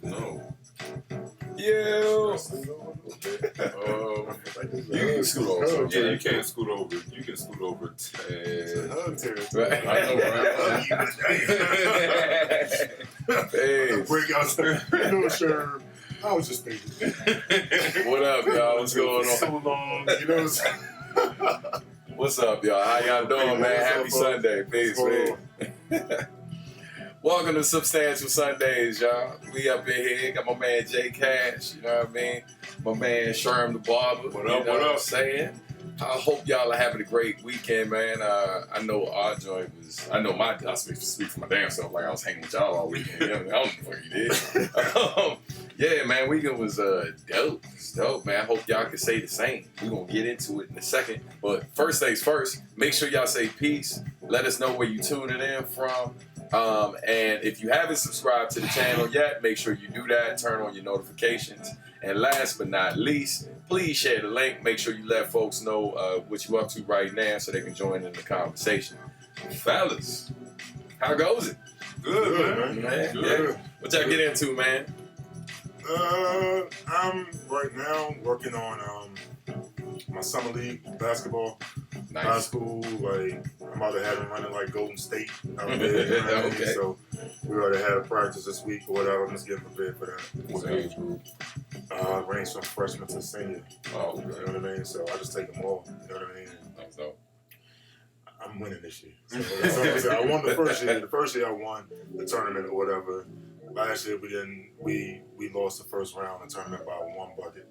No. Yeah. You can scoot over. Yeah, you can't scoot over. You can scoot over. Hug territory. Right. I know, right? Hey. Break out. Sherm. I was just thinking. What up, y'all? What's going on? So long. You know what I'm saying? What's up, y'all? How y'all doing, man? Happy Sunday. Peace, man. Welcome to Substantial Sundays, y'all. We up in here. Got my man J Cash, you know what I mean? My man Sherm The Barber. What up, what up? Saying? I hope y'all are having a great weekend, man. I know our joint was, I speak for my damn self like I was hanging with y'all all weekend. You know, I don't know what you did. Yeah, man, weekend was dope. It's dope, man. I hope y'all can say the same. We're going to get into it in a second. But first things first, make sure y'all say peace. Let us know where you tuning in from. And if you haven't subscribed to the channel yet, make sure you do that. Turn on your notifications. And last but not least, please share the link. Make sure you let folks know what you're up to right now so they can join in the conversation. Fellas, how goes it? Good, man. Good. What y'all get into, man? I'm right now working on my summer league basketball. Nice. High school, like I'm about to have him running like Golden State out there. You know what I mean? Okay. So we already had practice this week or whatever. I'm just getting prepared for that. What age group? Range from freshman to senior. Oh, You know what I mean? So I just take them all. You know what I mean? That's dope. I'm winning this year. So that's what I'm saying. I won the first year. The first year I won the tournament or whatever. Last year we lost the first round of the tournament by one bucket.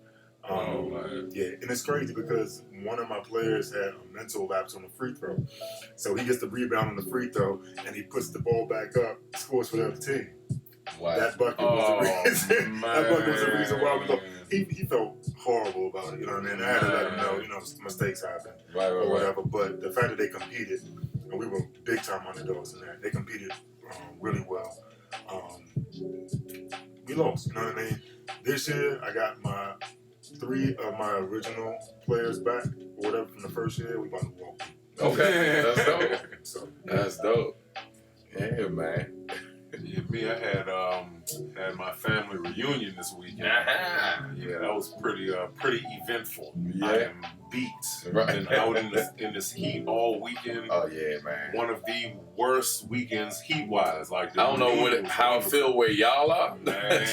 Yeah, and it's crazy because one of my players had a mental lapse on the free throw. So he gets the rebound on the free throw and he puts the ball back up, scores for the other team. Wow. That bucket was the reason. That bucket was the reason why we lost. He felt horrible about it, you know what I mean? I had to let him know, you know, mistakes happen or whatever. But the fact that they competed, and we were big time underdogs in that, they competed really well. We lost, you know what I mean? This year, I got my 3 of my original players back, or whatever, from the first year. We about to walk. Okay, that's dope. So That's dope. Yeah, man. Yeah, me, I had my family reunion this weekend. Yeah, that was pretty eventful. Yeah. I am beat. Right. Been out in this heat all weekend. Oh yeah, man. One of the worst weekends heat-wise. Like I don't know how it feel where y'all are. Man.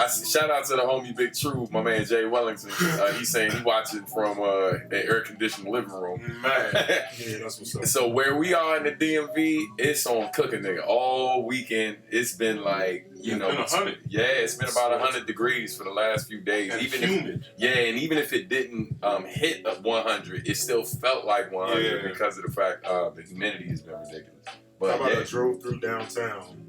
Shout out to the homie Big True, my man Jay Wellington. He's saying he watching from an air-conditioned living room. Man. yeah, that's what's up. So where we are in the DMV, it's on cooking, nigga. All weekend, it's been like, you know, been 100. Yeah, it's been about 100 degrees for the last few days. And even humid. and even if it didn't hit 100, it still felt like 100 because of the fact the humidity has been ridiculous. But How about I drove through downtown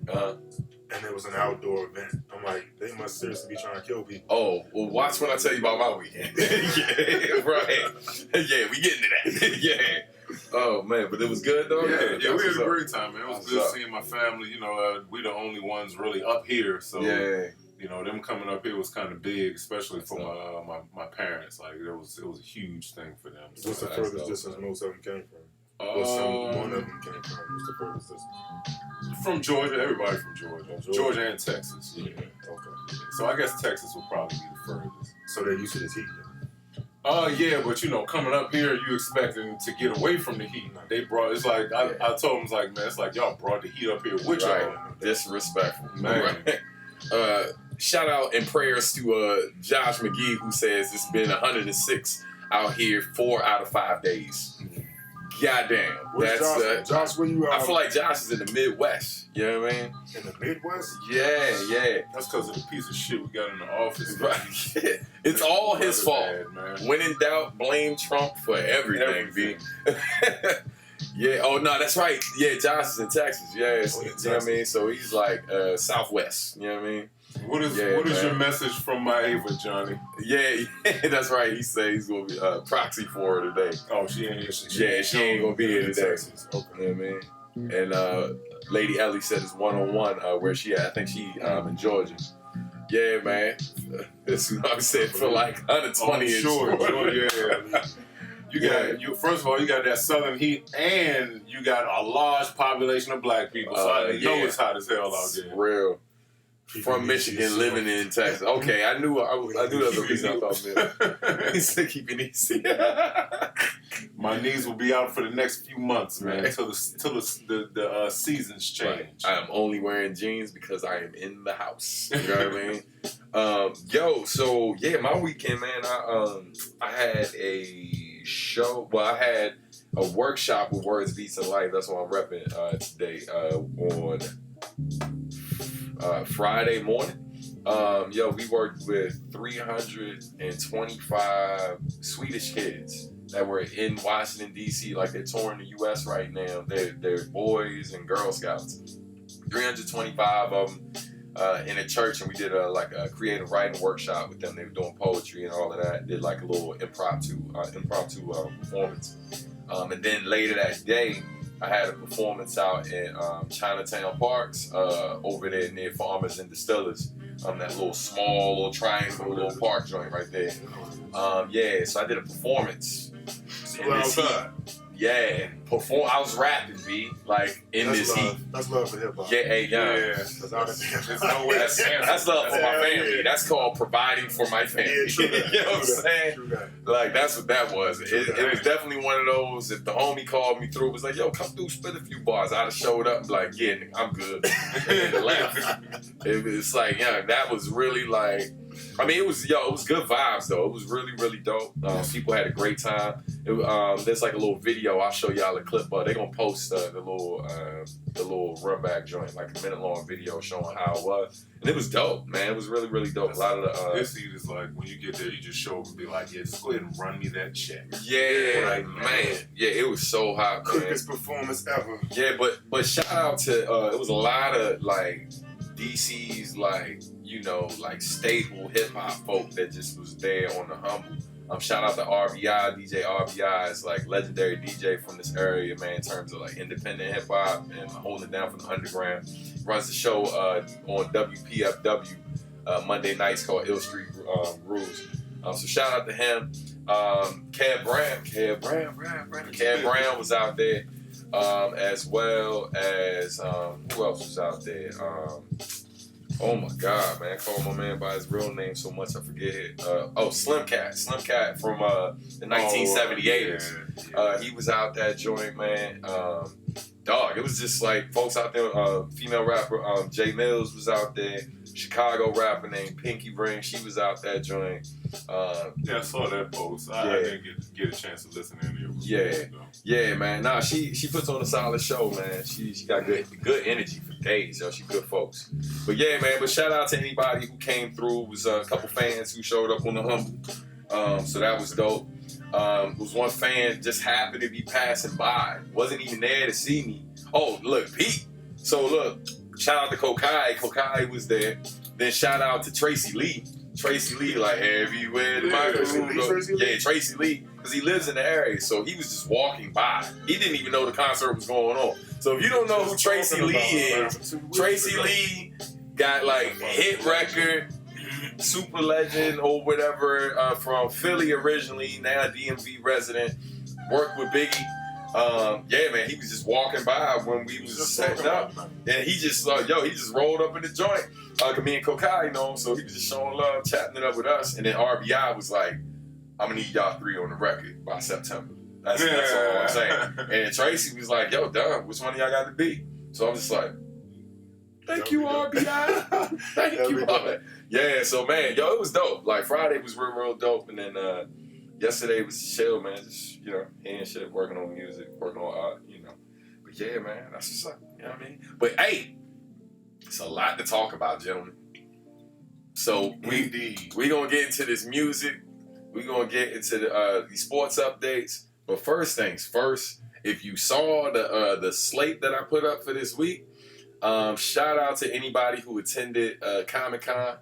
and it was an outdoor event. I'm like, they must seriously be trying to kill people. oh, well, watch when I tell you about my weekend. Yeah, right. Yeah, we getting to that. Yeah. Oh, man, but it was good, though? Yeah, we had a great time, man. It was good seeing my family. You know, we the only ones really up here, so, you know, them coming up here was kind of big, especially for my parents. Like, it was a huge thing for them. So What's the furthest distance most of them came from? One of them came from? What's the furthest distance? From Georgia, everybody from Georgia. Georgia and Texas. Yeah. Okay. So I guess Texas will probably be the furthest. So they're used to this heat then? Yeah, but you know, coming up here, you expecting to get away from the heat. They brought, it's like, I told them, it's like, man, it's like y'all brought the heat up here with y'all. Disrespectful. Man. Shout out and prayers to Josh McGee, who says it's been 106 out here 4 out of 5 days. Goddamn. That's Josh, where you I feel like Josh is in the Midwest. You know what I mean? In the Midwest? Yeah. That's because of the piece of shit we got in the office. Right. It's all his fault. Man. When in doubt, blame Trump for everything. B. Yeah. Oh no, that's right. Yeah, Josh is in Texas. Yeah. You know what I mean? So he's like Southwest. You know what I mean? What is your message from my Ava, Johnny? Yeah, that's right. He said he's gonna be proxy for her today. Oh, she ain't. She ain't gonna be here today. Okay, you know what I mean? And Lady Ellie said it's 101 where she at. I think she in Georgia. Yeah, man. This is what I'm saying for like 120 inch. Sure, yeah. First of all, you got that southern heat, and you got a large population of black people. So I know it's hot as hell out there. Real. From Michigan, living in Texas. Okay, I knew that was the reason I thought that. He said keep it easy. My knees will be out for the next few months, man, until the seasons change. Right. I am only wearing jeans because I am in the house. You know what I mean? So yeah, my weekend, man. I had a show. Well, I had a workshop with Words, Beats, and Life. That's what I'm repping today on Friday morning. We worked with 325 Swedish kids that were in Washington, D.C. Like they're touring the U.S. right now. They're boys and Girl Scouts. 325 of them in a church, and we did a creative writing workshop with them. They were doing poetry and all of that. Did like a little impromptu performance. And then later that day, I had a performance out in Chinatown Parks over there near Farmers and Distillers. That little triangle, little park joint right there. So I did a performance. Outside. Yeah, I was rapping, B, like in this heat. That's love for hip hop. Yeah. That's love for my family. That's called providing for my family. You know what I'm saying? Like that's what that was. It was definitely one of those. If the homie called me through, it was like, "Yo, come through, spit a few bars." I'd have showed up and be like, "Yeah, nigga, I'm good." And then left. It's like, that was really like. I mean, it was good vibes though. It was really, really dope. People had a great time. There's like a little video. I'll show y'all a clip. They're gonna post the little run back joint, like a minute-long video showing how it was, and it was dope, man. It was really, really dope. A lot of the this heat is like when you get there, you just show up and be like, "Yeah, just go ahead and run me that check." Yeah, right, man. Yeah, it was so hot, man. Quickest performance ever. Yeah, but shout out to it was a lot of like DC's like staple hip hop folk that just was there on the humble. Shout out to RBI. DJ RBI is like legendary DJ from this area, man, in terms of like independent hip hop and holding it down from the underground. Runs the show on WPFW Monday nights called Ill Street Rules. So shout out to him. Kev Brown was out there, as well as who else was out there? Oh my God, man! I call my man by his real name so much I forget it. Slim Cat from the 1978ers. He was out that joint, man. It was just like folks out there. Female rapper Jay Mills was out there. Chicago rapper named Pinky Ring, she was out that joint. I saw that post. I didn't get a chance to listen to any of it. Yeah, man. Nah, she puts on a solid show, man. She got good energy for days, yo. She good folks. But yeah, man. But shout out to anybody who came through. It was a couple fans who showed up on the humble. So that was dope. It was one fan just happened to be passing by. Wasn't even there to see me. Oh, look, Pete. So look, shout out to Kokai. Kokai was there. Then shout out to Tracy Lee. Tracy Lee, like everywhere the microphone goes. Yeah, Tracy Lee, because he lives in the area, so he was just walking by. He didn't even know the concert was going on. So if you don't know who Tracy Lee is, Tracy Lee got like hit record, super legend or whatever, from Philly originally, now DMV resident, worked with Biggie. Man, he was just walking by when we was setting up, and he just he just rolled up in the joint. Me and Kokai, so he was just showing love, chatting it up with us, and then RBI was like, "I'm gonna need y'all 3 on the record by September." That's all I'm saying. And Tracy was like, "Yo, Don, which one of y'all got to be?" So I'm just like, "Thank you, RBI. Thank you, brother." Yeah, so man, it was dope. Like Friday was real dope, and then yesterday was chill, man. Just hearing shit, working on music, working on art, But yeah, man, that's what's up. You know what I mean? But hey, it's a lot to talk about, gentlemen. So we gonna get into this music. We gonna get into the sports updates. But first things first, if you saw the slate that I put up for this week, Shout out to anybody who attended Comic-Con.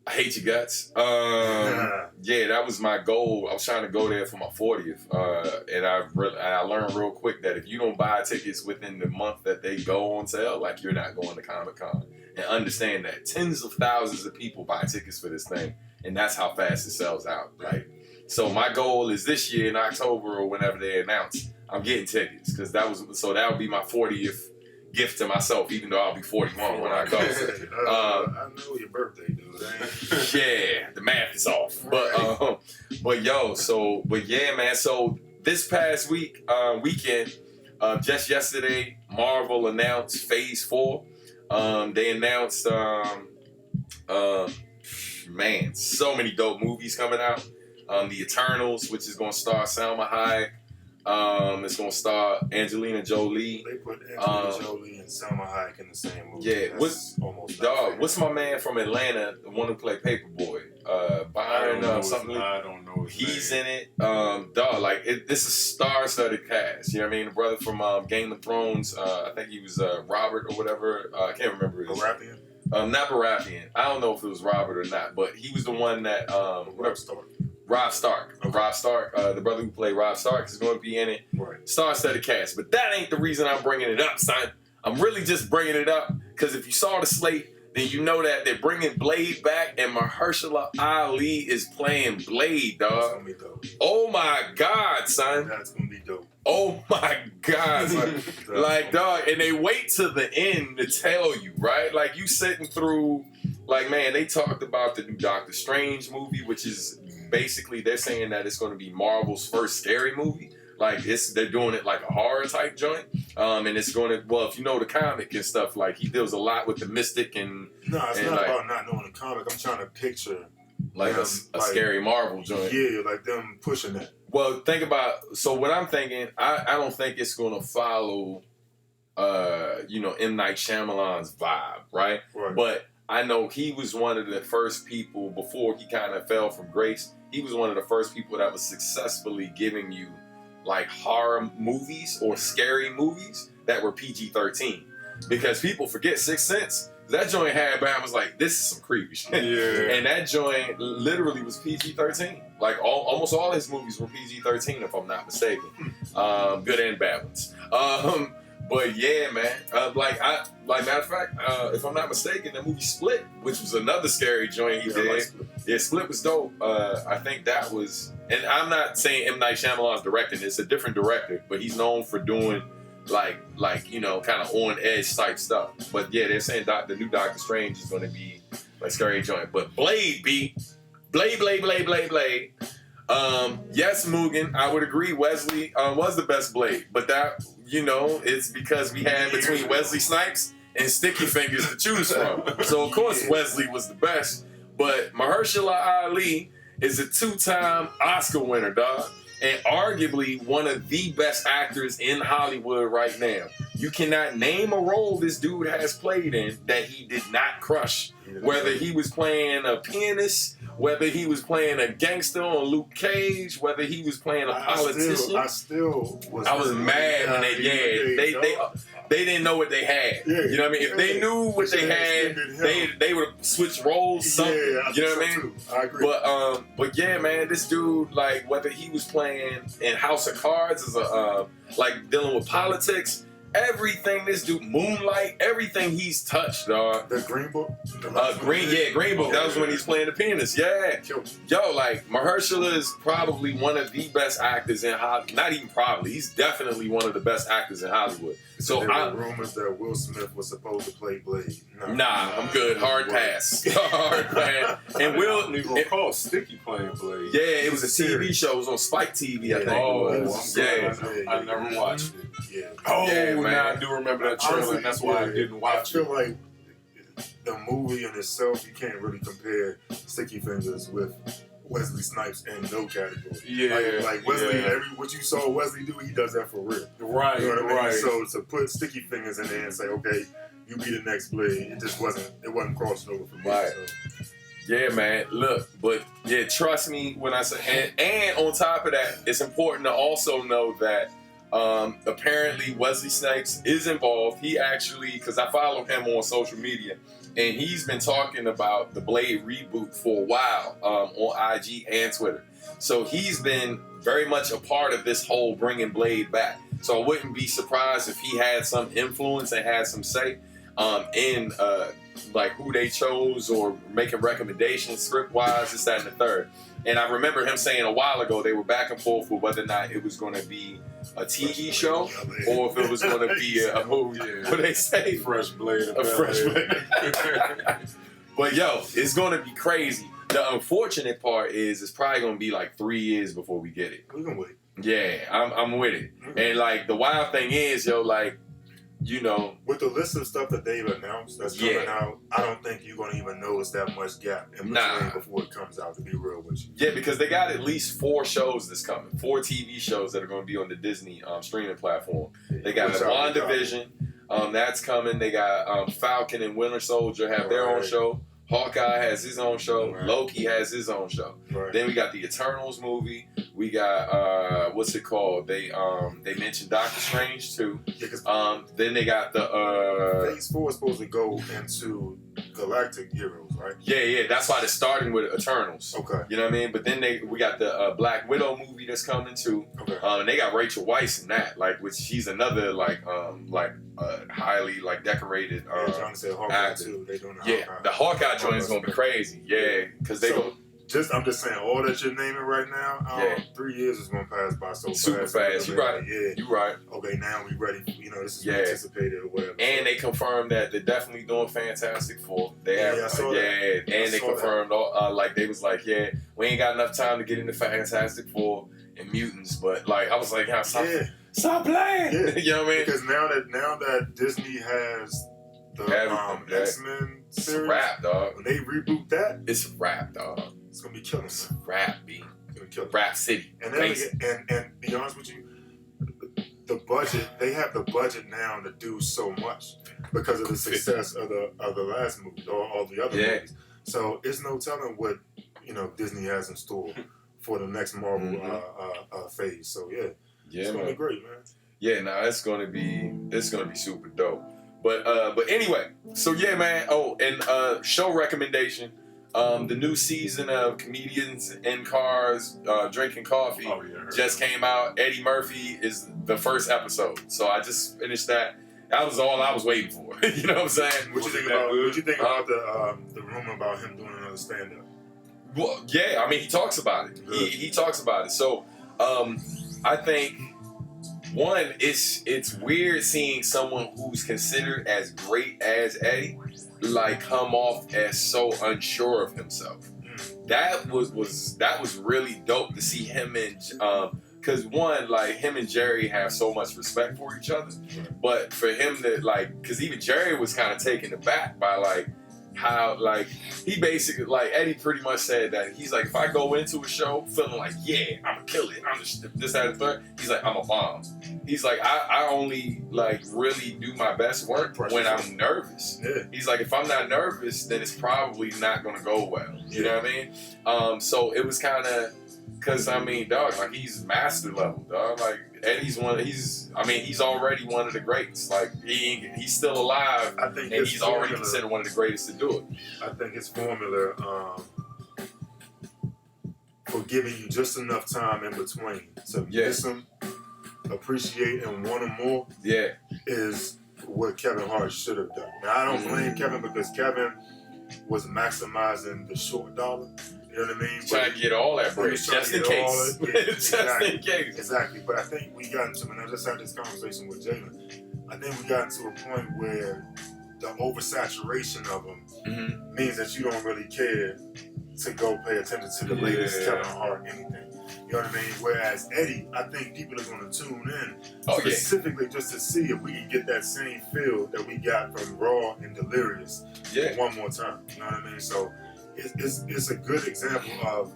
I hate your guts. Yeah, that was my goal. I was trying to go there for my 40th. And I learned real quick that if you don't buy tickets within the month that they go on sale, like you're not going to Comic-Con. And understand that tens of thousands of people buy tickets for this thing. And that's how fast it sells out, right? So my goal is this year in October or whenever they announce, I'm getting tickets. Because that would be my 40th gift to myself, even though I'll be 41 when I go. I know your birthday, dude. Yeah, the math is off. Right. But yeah, man. So this past weekend, just yesterday, Marvel announced Phase 4. They announced, man, so many dope movies coming out. The Eternals, which is going to star Salma Hayek. It's going to star Angelina Jolie. They put Angelina Jolie and Salma Hayek in the same movie. Yeah, what's my man from Atlanta, the one who played Paperboy? Byron something. I don't know. He's in it. This is a star-studded cast. You know what I mean? The brother from Game of Thrones. I think he was Robert or whatever. I can't remember his name. Not Baratheon. I don't know if it was Robert or not, but he was the one that Rob Stark. Rob Stark, the brother who played Rob Stark, is going to be in it. Right. Star-studded cast. But that ain't the reason I'm bringing it up, son. I'm really just bringing it up because if you saw the slate, then you know that they're bringing Blade back and Mahershala Ali is playing Blade, dog. That's gonna be dope. Oh my God, son. That's gonna be dope. Oh my God, son. Like, dog, and they wait to the end to tell you, right? Like, you sitting through, like, man, they talked about the new Doctor Strange movie, which is basically, they're saying that it's going to be Marvel's first scary movie. Like, they're doing it like a horror type joint. And it's going to, well, if you know the comic and stuff, like, he deals a lot with the mystic and... No, it's not about not knowing the comic. I'm trying to picture... Like a scary Marvel joint. Yeah, like them pushing that. Well, think about... So what I'm thinking, I don't think it's going to follow, M. Night Shyamalan's vibe, right? But I know he was one of the first people, before he kind of fell from grace, he was one of the first people that was successfully giving you like horror movies or scary movies that were PG-13. Because people forget Sixth Sense. That joint had Bam was like, this is some creepy shit. Yeah. And that joint literally was PG-13. Like almost all his movies were PG-13 if I'm not mistaken. Good and bad ones. But yeah, man. Matter of fact, if I'm not mistaken, the movie Split, which was another scary joint he did. Like Split was dope. I think that was, and I'm not saying M. Night Shyamalan's directing. It's a different director, but he's known for doing kind of on edge type stuff. But yeah, they're saying the new Doctor Strange is going to be like scary joint. But Blade. Yes, Mugen, I would agree. Wesley was the best Blade, but that it's because we had between Wesley Snipes and Sticky Fingers to choose from. So of course Wesley was the best, but Mahershala Ali is a 2-time Oscar winner, dog. And arguably one of the best actors in Hollywood right now. You cannot name a role this dude has played in that he did not crush. Whether he was playing a pianist, whether he was playing a gangster on Luke Cage, whether he was playing a politician. I was mad when they didn't know what they had. Yeah, you know what I mean? If they knew what they had, they would have switched roles, something. Yeah, you know what I mean? I agree. But yeah, man, this dude, like, whether he was playing in House of Cards as like dealing with politics, everything this dude, Moonlight, everything he's touched, dog. The Green Book? Green Book. That was when he's playing the pianist. Yeah. Yo, like, Mahershala is probably one of the best actors in Hollywood. Not even probably. He's definitely one of the best actors in Hollywood. So there were rumors that Will Smith was supposed to play Blade. Nah, I'm good. Hard pass. Hard pass. And Will... They gonna call Sticky playing Blade. Yeah, it was a TV show. It was on Spike TV, I think. I never watched it. Yeah. Oh, yeah, man. now I do remember that trailer, and that's why I didn't watch it. I feel like the movie in itself, you can't really compare Sticky Fingers with Wesley Snipes in no category. Yeah. Like Wesley, what you saw Wesley do, he does that for real. Right, you know what I mean? right. So to put Sticky Fingers in there and say, okay, you be the next Blade, it wasn't crossing over for me. Right. So. Yeah, man. Look, but yeah, trust me when I say, and on top of that, it's important to also know that Apparently Wesley Snipes is involved. He actually, because I follow him on social media, and he's been talking about the Blade reboot for a while on IG and Twitter. So he's been very much a part of this whole bringing Blade back. So I wouldn't be surprised if he had some influence and had some say in like who they chose or making recommendations script-wise, this, that, and the third. And I remember him saying a while ago they were back and forth with whether or not it was going to be a TV show or if it was going to be a movie. What they say? Fresh Blade. A fresh Blade. But yo, it's going to be crazy. The unfortunate part is it's probably going to be like 3 years before we get it. We can wait. Yeah, I'm with it. And like the wild thing is, yo, like, you know, with the list of stuff that they've announced that's coming out, I don't think you're gonna even notice that much gap in between before it comes out, to be real with you. Yeah, because they got at least 4 shows that's coming, 4 TV shows that are going to be on the Disney streaming platform. They got WandaVision, that's coming. They got Falcon and Winter Soldier have their own show. Hawkeye has his own show. Loki has his own show. Then we got the Eternals movie. We got what's it called? They mentioned Doctor Strange too. Then they got the Phase 4 is supposed to go into galactic heroes, right? Yeah. That's why they're starting with Eternals. Okay. You know what I mean? But then we got the Black Widow movie that's coming too. Okay. And they got Rachel Weisz in that, like, which she's another highly like decorated John said Hawkeye too. They doing the Hawkeye. The Hawkeye joint is gonna be crazy. Yeah, because they go. I'm just saying, all that you're naming right now, 3 years is gonna pass by so super fast. You right. Yeah, you right. Okay, now we ready. You know, this is anticipated or whatever. And they confirmed that they're definitely doing Fantastic Four. They I saw that. And they confirmed like they was like, we ain't got enough time to get into Fantastic Four and Mutants, but like I was like, stop playing. Yeah. You know what I mean? Because now that Disney has the X-Men series, it's a wrap, dog. When they reboot that, it's a wrap, dog. It's gonna be killing. It's a wrap, B. It's gonna kill Rap City. And and be honest with you, the budget, they have the budget now to do so much because of the success of the last movie or the other movies. So it's no telling what Disney has in store for the next Marvel phase. So it's gonna be great, man. Yeah, it's gonna be super dope. But anyway, so yeah, man. Oh, and show recommendation. The new season of Comedians in Cars Drinking Coffee just came out. Eddie Murphy is the first episode, so I just finished that. That was all I was waiting for. You know what I'm saying? What you think about the rumor about him doing another stand-up? Well, yeah, I mean, he talks about it. He talks about it. So, I think one, it's weird seeing someone who's considered as great as Eddie like come off as so unsure of himself. That was really dope to see him and because one, like, him and Jerry have so much respect for each other, but for him to because even Jerry was kind of taken aback by how he basically Eddie pretty much said that he's like, if I go into a show feeling like I'm gonna kill it, I'm just this, that, and the third, he's like, I'm a bomb. He's like, I only really do my best work when I'm nervous. Yeah. He's like, if I'm not nervous, then it's probably not gonna go well. You know what I mean? So it was kind of because I mean, dog, he's master level, dog. Eddie's he's already one of the greats. He's still alive, and he's already considered one of the greatest to do it. I think his formula for giving you just enough time in between to miss him, appreciate, and want him more is what Kevin Hart should have done. Now, I don't blame Kevin because Kevin was maximizing the short dollar. You know what I mean? Trying to get all that bread, just in case. Just in case. Exactly. But I think we got into, and I just had this conversation with Jalen, I think we got into a point where the oversaturation of them means that you don't really care to go pay attention to the latest Kevin Hart anything. You know what I mean? Whereas Eddie, I think people are going to tune in specifically just to see if we can get that same feel that we got from Raw and Delirious one more time. You know what I mean? So it's a good example of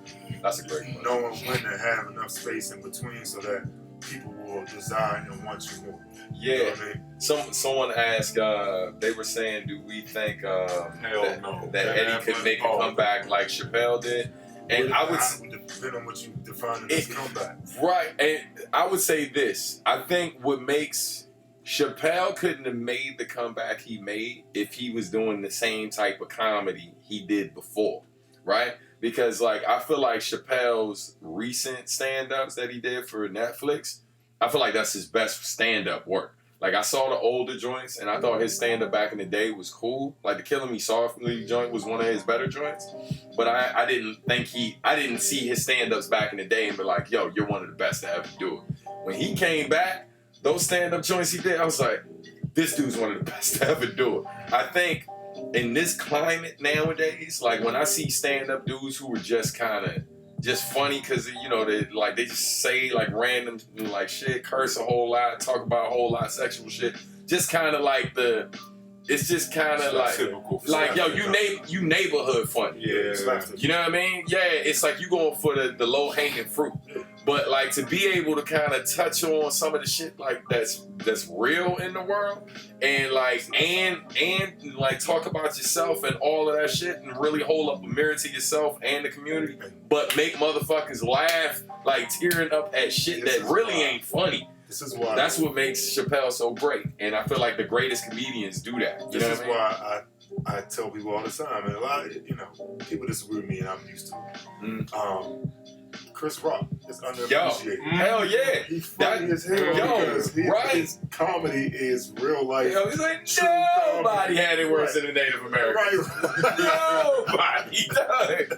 knowing when to have enough space in between so that people will desire and want you more. Yeah. You know what I mean? Someone asked, they were saying, do we think that Eddie could make a comeback like Chappelle did? And I would depend on what you define as comeback. Right, and I would say this. I think what makes Chappelle couldn't have made the comeback he made if he was doing the same type of comedy he did before, right? Because like I feel like Chappelle's recent stand-ups that he did for Netflix, I feel like that's his best stand-up work. Like I saw the older joints and I thought his stand-up back in the day was cool. Like the Killing Me Softly joint was one of his better joints. But I didn't see his stand-ups back in the day and be like, yo, you're one of the best to ever do it. When he came back, those stand-up joints he did, I was like, this dude's one of the best to ever do it. I think in this climate nowadays, like when I see stand-up dudes who are just kind of just funny because, you know, they just say like random like shit, curse a whole lot, talk about a whole lot of sexual shit. Just kind of like it's just kind of like yo, you neighborhood funny. Yeah. You know what I mean? Yeah, it's like you going for the low hanging fruit. But like to be able to kind of touch on some of the shit like that's real in the world and like and like talk about yourself and all of that shit and really hold up a mirror to yourself and the community, but make motherfuckers laugh like tearing up at shit that really ain't funny. This is why that's what makes Chappelle so great, and I feel like the greatest comedians do that. This is why I tell people all the time, and a lot of people disagree with me, and I'm used to it. Chris Rock is underappreciated. Hell yeah. He's funny as hell because his comedy is real life. Yo, he's like, nobody had it worse than a Native American. Right. Nobody.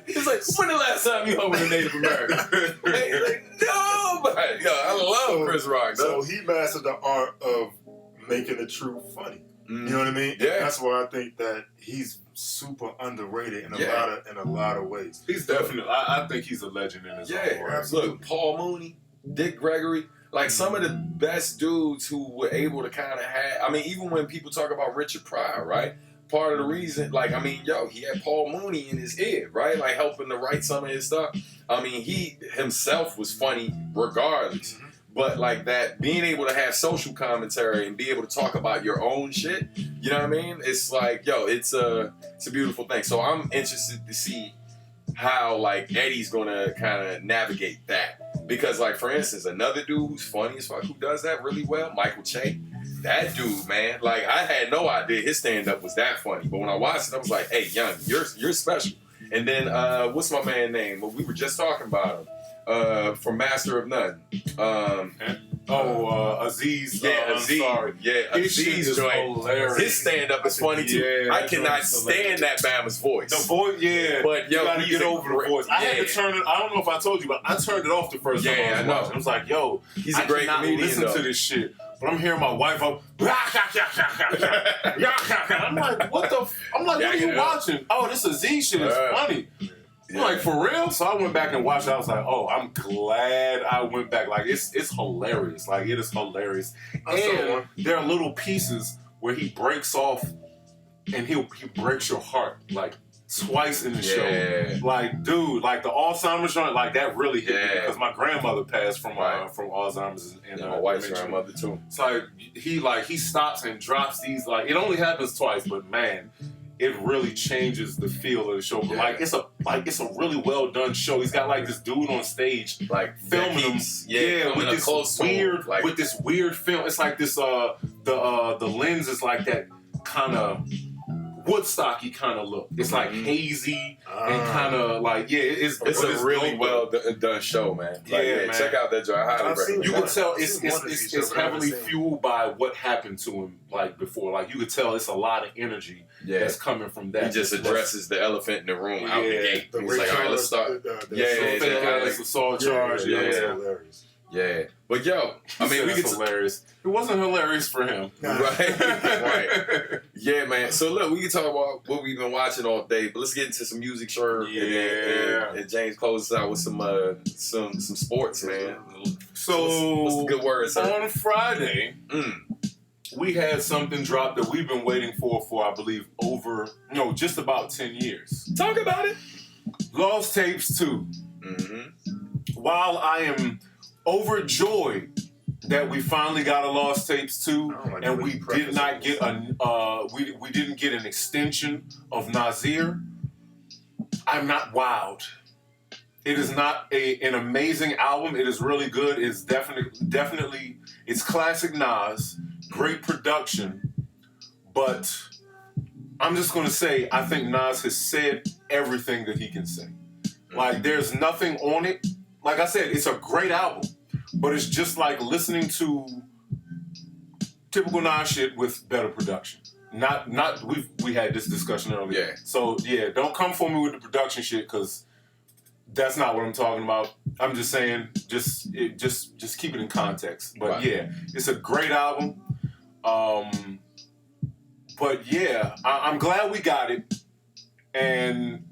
He's like, when the last time you hung with a Native American? He's like, nobody. Yo, I love Chris Rock. So he mastered the art of making the truth funny. You know what I mean? Yeah. That's why I think that he's super underrated in a lot of ways. He's definitely. I think he's a legend in his own right. Absolutely. Look, Paul Mooney, Dick Gregory, like some of the best dudes who were able to kind of have. I mean, even when people talk about Richard Pryor, right? Part of the reason, like, I mean, he had Paul Mooney in his ear, right? Like helping to write some of his stuff. I mean, he himself was funny regardless. But like that, being able to have social commentary and be able to talk about your own shit, you know what I mean? It's like, it's a beautiful thing. So I'm interested to see how like Eddie's gonna kind of navigate that. Because like for instance, another dude who's funny as fuck who does that really well, Michael Che. That dude, man, like I had no idea his stand-up was that funny. But when I watched it, I was like, hey, Young, you're special. And then what's my man's name? Well, we were just talking about him. From Master of None. Aziz. Aziz. Aziz is hilarious. His stand-up is funny too. I cannot stand that Bama's voice. The voice, but you gotta get over the voice. I had to turn it. I don't know if I told you, but I turned it off the first time I was watching. I was like, yo, he's a great comedian. Listen to this shit. But I'm hearing my wife up. I'm like, what are you watching? Oh, this Aziz shit is funny. I'm like, for real? So I went back and watched it. I was like, oh, I'm glad I went back. Like, it's hilarious. Like, it is hilarious. And there are little pieces where he breaks off and he breaks your heart, like, twice in the show. Like, dude, like, the Alzheimer's joint, like, that really hit me because my grandmother passed from Alzheimer's. And my wife's grandmother, too. It's like, he stops and drops these, like, it only happens twice, but, man, it really changes the feel of the show. But like it's a really well done show. He's got like this dude on stage, like filming him. With this weird film. It's like this the lens is like that kind of Woodstocky kind of look. It's like hazy and kind of like it's a really well done show, man. Like, man. Check out that joint. I highly recommend. You can tell it's heavily fueled by what happened to him like before. Like you could tell it's a lot of energy that's coming from that. He just addresses the elephant in the room out the gate. He's like, all right, let's start. It's assault charge. Hilarious. Yeah, but yo, I mean, hilarious. It wasn't hilarious for him, right? Yeah, man. So look, we can talk about what we've been watching all day, but let's get into some music, Sherm. And James closes out with some sports, man. So what's the good word, sir? On Friday, we had something drop that we've been waiting for I believe just about 10 years. Talk about it. Lost Tapes 2. While I am overjoyed that we finally got a Lost Tapes 2, and we did not get we didn't get an extension of Nasir, I'm not wowed. It is not an amazing album. It is really good. It's definitely it's classic Nas, great production, but I'm just gonna say I think Nas has said everything that he can say. Like there's nothing on it. Like I said, it's a great album, but it's just like listening to typical Nas shit with better production. We had this discussion earlier. Yeah. So yeah, don't come for me with the production shit because that's not what I'm talking about. I'm just saying, just keep it in context. But yeah, it's a great album. But yeah, I'm glad we got it. And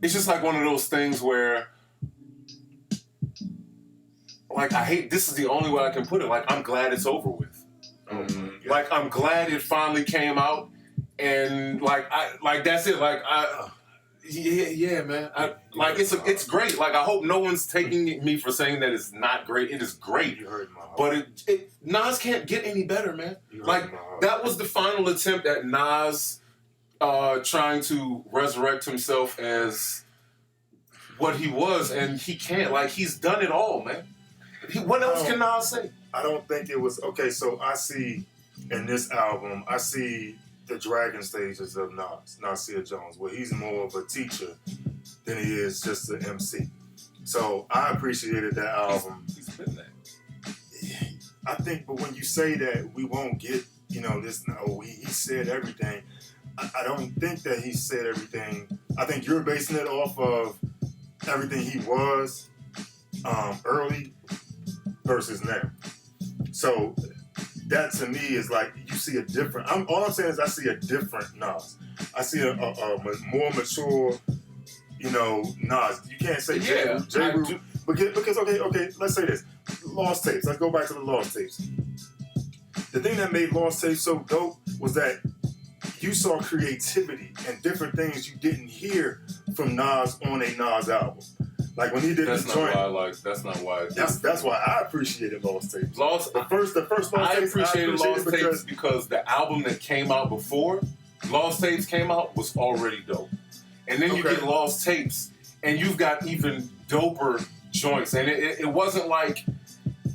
it's just like one of those things where, like, this is the only way I can put it. Like, I'm glad it's over with. Like, I'm glad it finally came out. And that's it. Like, yeah, man. It's great. Like, I hope no one's taking me for saying that it's not great. It is great. You heard my heart. But Nas can't get any better, man. Like, that was the final attempt at Nas trying to resurrect himself as what he was, and he can't. Like, he's done it all, man. What else can Nas say? I don't think it was... Okay, so I see in this album, I see the dragon stages of Nasir Jones, where he's more of a teacher than he is just an MC. So I appreciated that album. He's been that. I think, but when you say that we won't get, he said everything. I don't think that he said everything. I think you're basing it off of everything he was early versus now. So that to me is like you see a different. All I'm saying is I see a different Nas. I see a more mature, Nas. You can't say J. Rue, because okay. Let's say this: Lost Tapes. Let's go back to the Lost Tapes. The thing that made Lost Tapes so dope was that you saw creativity and different things you didn't hear from Nas on a Nas album. Like when he did that's the joint. That's not why. That's why I appreciated Lost Tapes. The first Lost Tapes. I appreciated Lost Tapes because the album that came out before Lost Tapes came out was already dope, and then you get Lost Tapes, and you've got even doper joints, and it wasn't like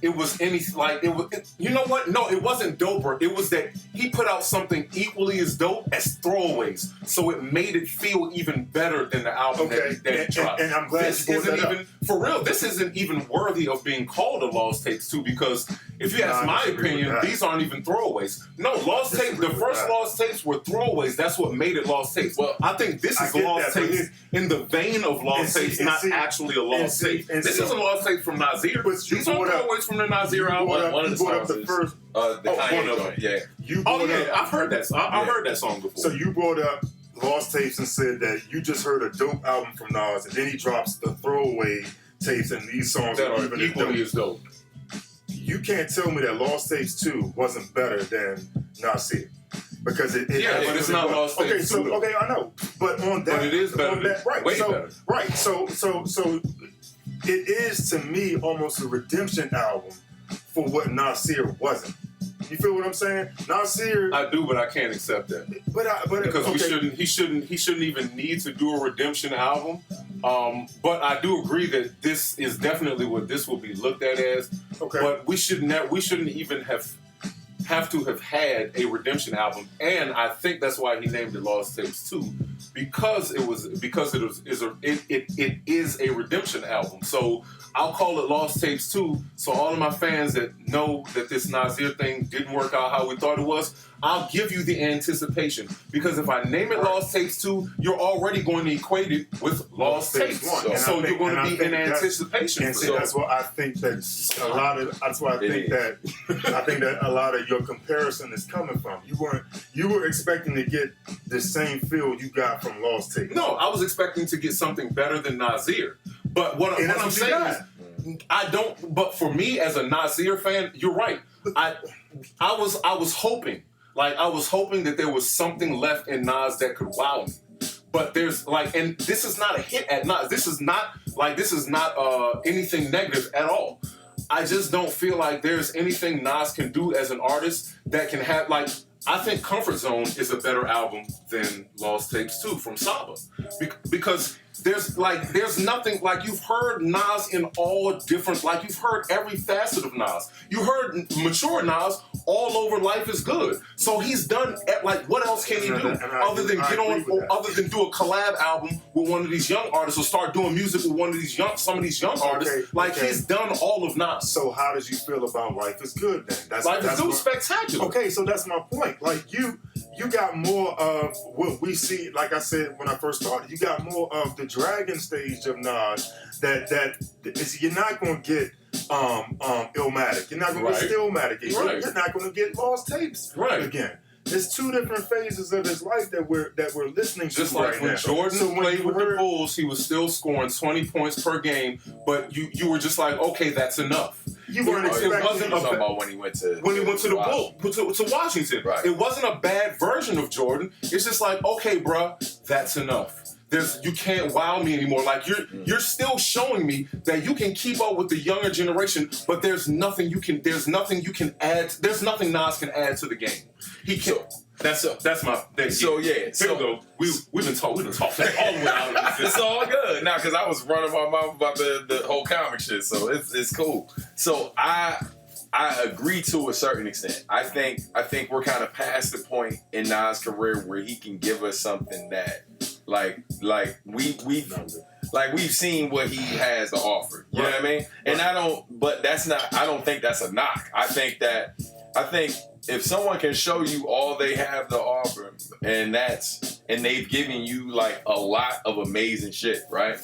it was you know what? No, it wasn't doper. It was that he put out something equally as dope as Throwaways, so it made it feel even better than the album that he dropped. And I'm glad this isn't even for real. This isn't even worthy of being called a Lost Tapes 2 because if you ask my opinion, these aren't even throwaways. No, Lost Tapes. The first Lost Tapes were throwaways. That's what made it Lost Tapes. Well, I think this is Lost Tapes in the vein of Lost Tapes, not actually a Lost Tape. This isn't Lost Tapes from Nasir. These are throwaways from the Nasir album. One of the songs is the Kanye joint. Yeah. I've heard that. I heard that song before. So you brought up Lost Tapes and said that you just heard a dope album from Nas, and then he drops the throwaway tapes, and these songs that are even equally as dope. You can't tell me that Lost Tapes 2 wasn't better than Nasir. Because it but it's not Lost Tapes 2. Okay, I know. But on that... But it is better. Way better. Right. So it is, to me, almost a redemption album for what Nasir wasn't. You feel what I'm saying? Nasir... I do, but I can't accept that. Because he shouldn't even need to do a redemption album. But I do agree that this is definitely what this will be looked at as. Okay. But we shouldn't even have to have had a redemption album, and I think that's why he named it Lost Tapes 2, because it is a redemption album. So I'll call it Lost Tapes 2. So all of my fans that know that this Nasir thing didn't work out how we thought it was, I'll give you the anticipation. Because if I name it Lost Tapes 2, you're already going to equate it with Lost Tapes 1. So you're going to be in anticipation. And that's why I think that a lot of. That's why I think that a lot of your comparison is coming from. You were expecting to get the same feel you got from Lost Tapes. No, I was expecting to get something better than Nasir. But what I'm saying is, I don't. But for me, as a Nasir fan, you're right. I was hoping, that there was something left in Nas that could wow me. But there's and this is not a hit at Nas. This is not anything negative at all. I just don't feel like there's anything Nas can do as an artist that can have I think Comfort Zone is a better album than Lost Tapes 2 from Saba. Because There's nothing, like, you've heard Nas in all different, like, you've heard every facet of Nas. You heard mature Nas all over Life is Good. So he's done, like, what else can he do other than other than do a collab album with one of these young artists or start doing music with some of these young artists? Like, he's done all of Nas. So how did you feel about Life is Good then? Life is Good, spectacular. Okay, so that's my point. Like, you got more of what we see, like I said when I first started, you got more of the Dragon stage of Nas that is, you're not going to get Illmatic. You're not going to get Stillmatic. You're not going to get Lost Tapes again. There's two different phases of his life that we're listening to. Just like right when now. Jordan played with the Bulls, he was still scoring 20 points per game, but you were just like, okay, that's enough. You weren't expecting. It wasn't about when he went to the Bulls, to Washington. Right. It wasn't a bad version of Jordan. It's just like, okay, bruh, that's enough. You can't wow me anymore. Like, you're still showing me that you can keep up with the younger generation, but there's nothing you can add. There's nothing Nas can add to the game. He can't. That's my thing. So yeah. Here we go. We've been talking all the way out of this. It's all good. Nah, because I was running my mouth about the whole comic shit, so it's cool. So I agree to a certain extent. I think we're kind of past the point in Nas' career where he can give us something that we've seen what he has to offer. You know what I mean? And I don't think that's a knock. I think if someone can show you all they have to offer, and they've given you like a lot of amazing shit, right?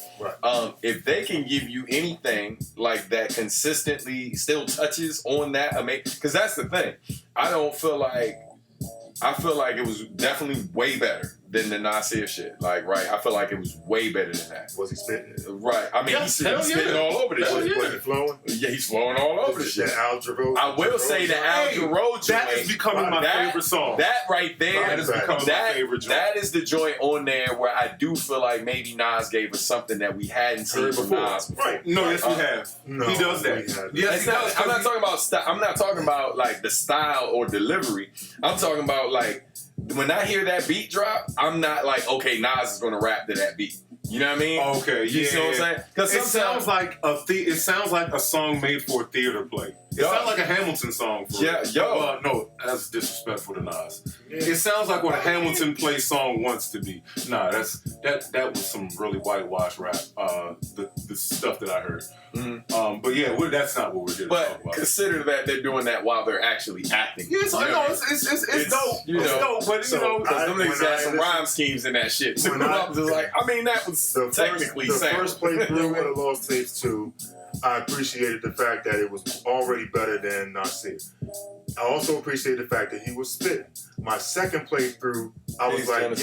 If they can give you anything like that consistently still touches on that because that's the thing. I feel like it was definitely way better than the Nasir shit. Like, right? I feel like it was way better than that. Was he spitting? Right. I mean, he's spitting all over this shit. Was he flowing? Yeah, he's flowing all over the shit. Al Jarreau. I will say the Al Jarreau joint. That is becoming my favorite song. That right there. That is becoming my favorite joint. That is the joint on there where I do feel like maybe Nas gave us something that we hadn't seen from Nas before. Right. No, yes, we have. No, he does that. Yes, I'm not talking about I'm not talking about like the style or delivery. I'm talking about like when I hear that beat drop, I'm not like, okay, Nas is gonna rap to that beat. You know what I mean? Okay, you see what I'm saying? Because it sounds like a song made for a theater play. It sounds like a Hamilton song. No, that's disrespectful to Nas. Yeah. It sounds like what a Hamilton play song wants to be. Nah, that was some really whitewash rap. The stuff that I heard. Mm-hmm. But yeah, that's not what we're here to talk about. Consider that they're doing that while they're actually acting. Yes, I know. It's dope. It's dope. But some niggas got some rhyme schemes in that shit. I was just like, I mean, that was technically the first playthrough of the Lost Tapes 2. I appreciated the fact that it was already better than Nasir. I also appreciated the fact that he was spitting. My second playthrough, I was like,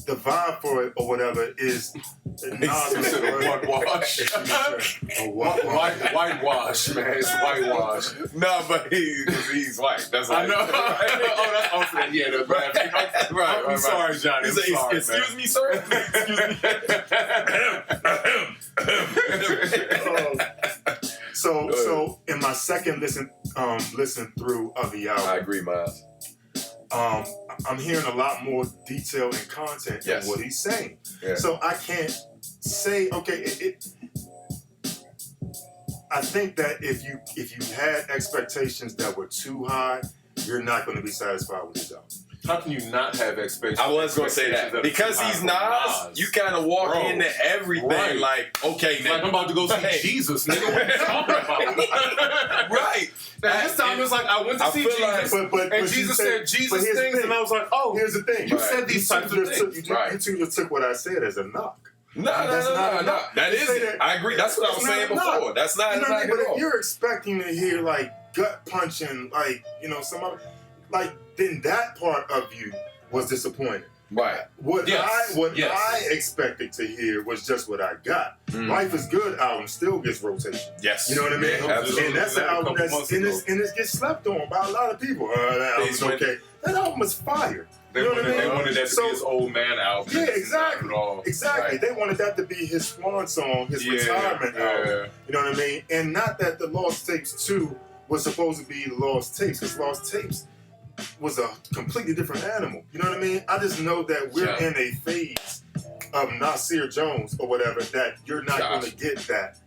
the vibe for it or whatever is Nas whitewash. Whitewash, man. It's whitewash. No, but he's white. That's I know. That's also right. I'm sorry, Johnny. Excuse me, sir. Excuse me. So in my second listen through of the album, I agree, Miles. I'm hearing a lot more detail and content in what he's saying. Yeah. So I can't say, okay, I think that if you had expectations that were too high, you're not going to be satisfied with his album. How can you not have expectations? I was going to say that. Because he's Nas, you kind of walk into everything like, okay, nigga. Like I'm about to go see Jesus, nigga. What are you talking about? Right. And this time it's like I went to see Jesus, and Jesus said Jesus things, and I was like, oh. Here's the thing. You said these types of things. You two just took what I said as a knock. No. That isn't. I agree. That's what I was saying before. That's not. But if you're expecting to hear like gut punching, like some other, like then that part of you was disappointing. Right. What I expected to hear was just what I got. Life is Good album still gets rotation. Yes. You know what I mean? Absolutely. And that's an album it gets slept on by a lot of people. That album's okay. That album was fire. They wanted that to be his old man album. Yeah, exactly. Exactly. Right. They wanted that to be his swan song, his retirement album. You know what I mean? And not that the Lost Tapes 2 was supposed to be Lost Tapes, because Lost Tapes was a completely different animal. You know what I mean? I just know that we're in a phase of Nasir Jones or whatever that you're not going to get that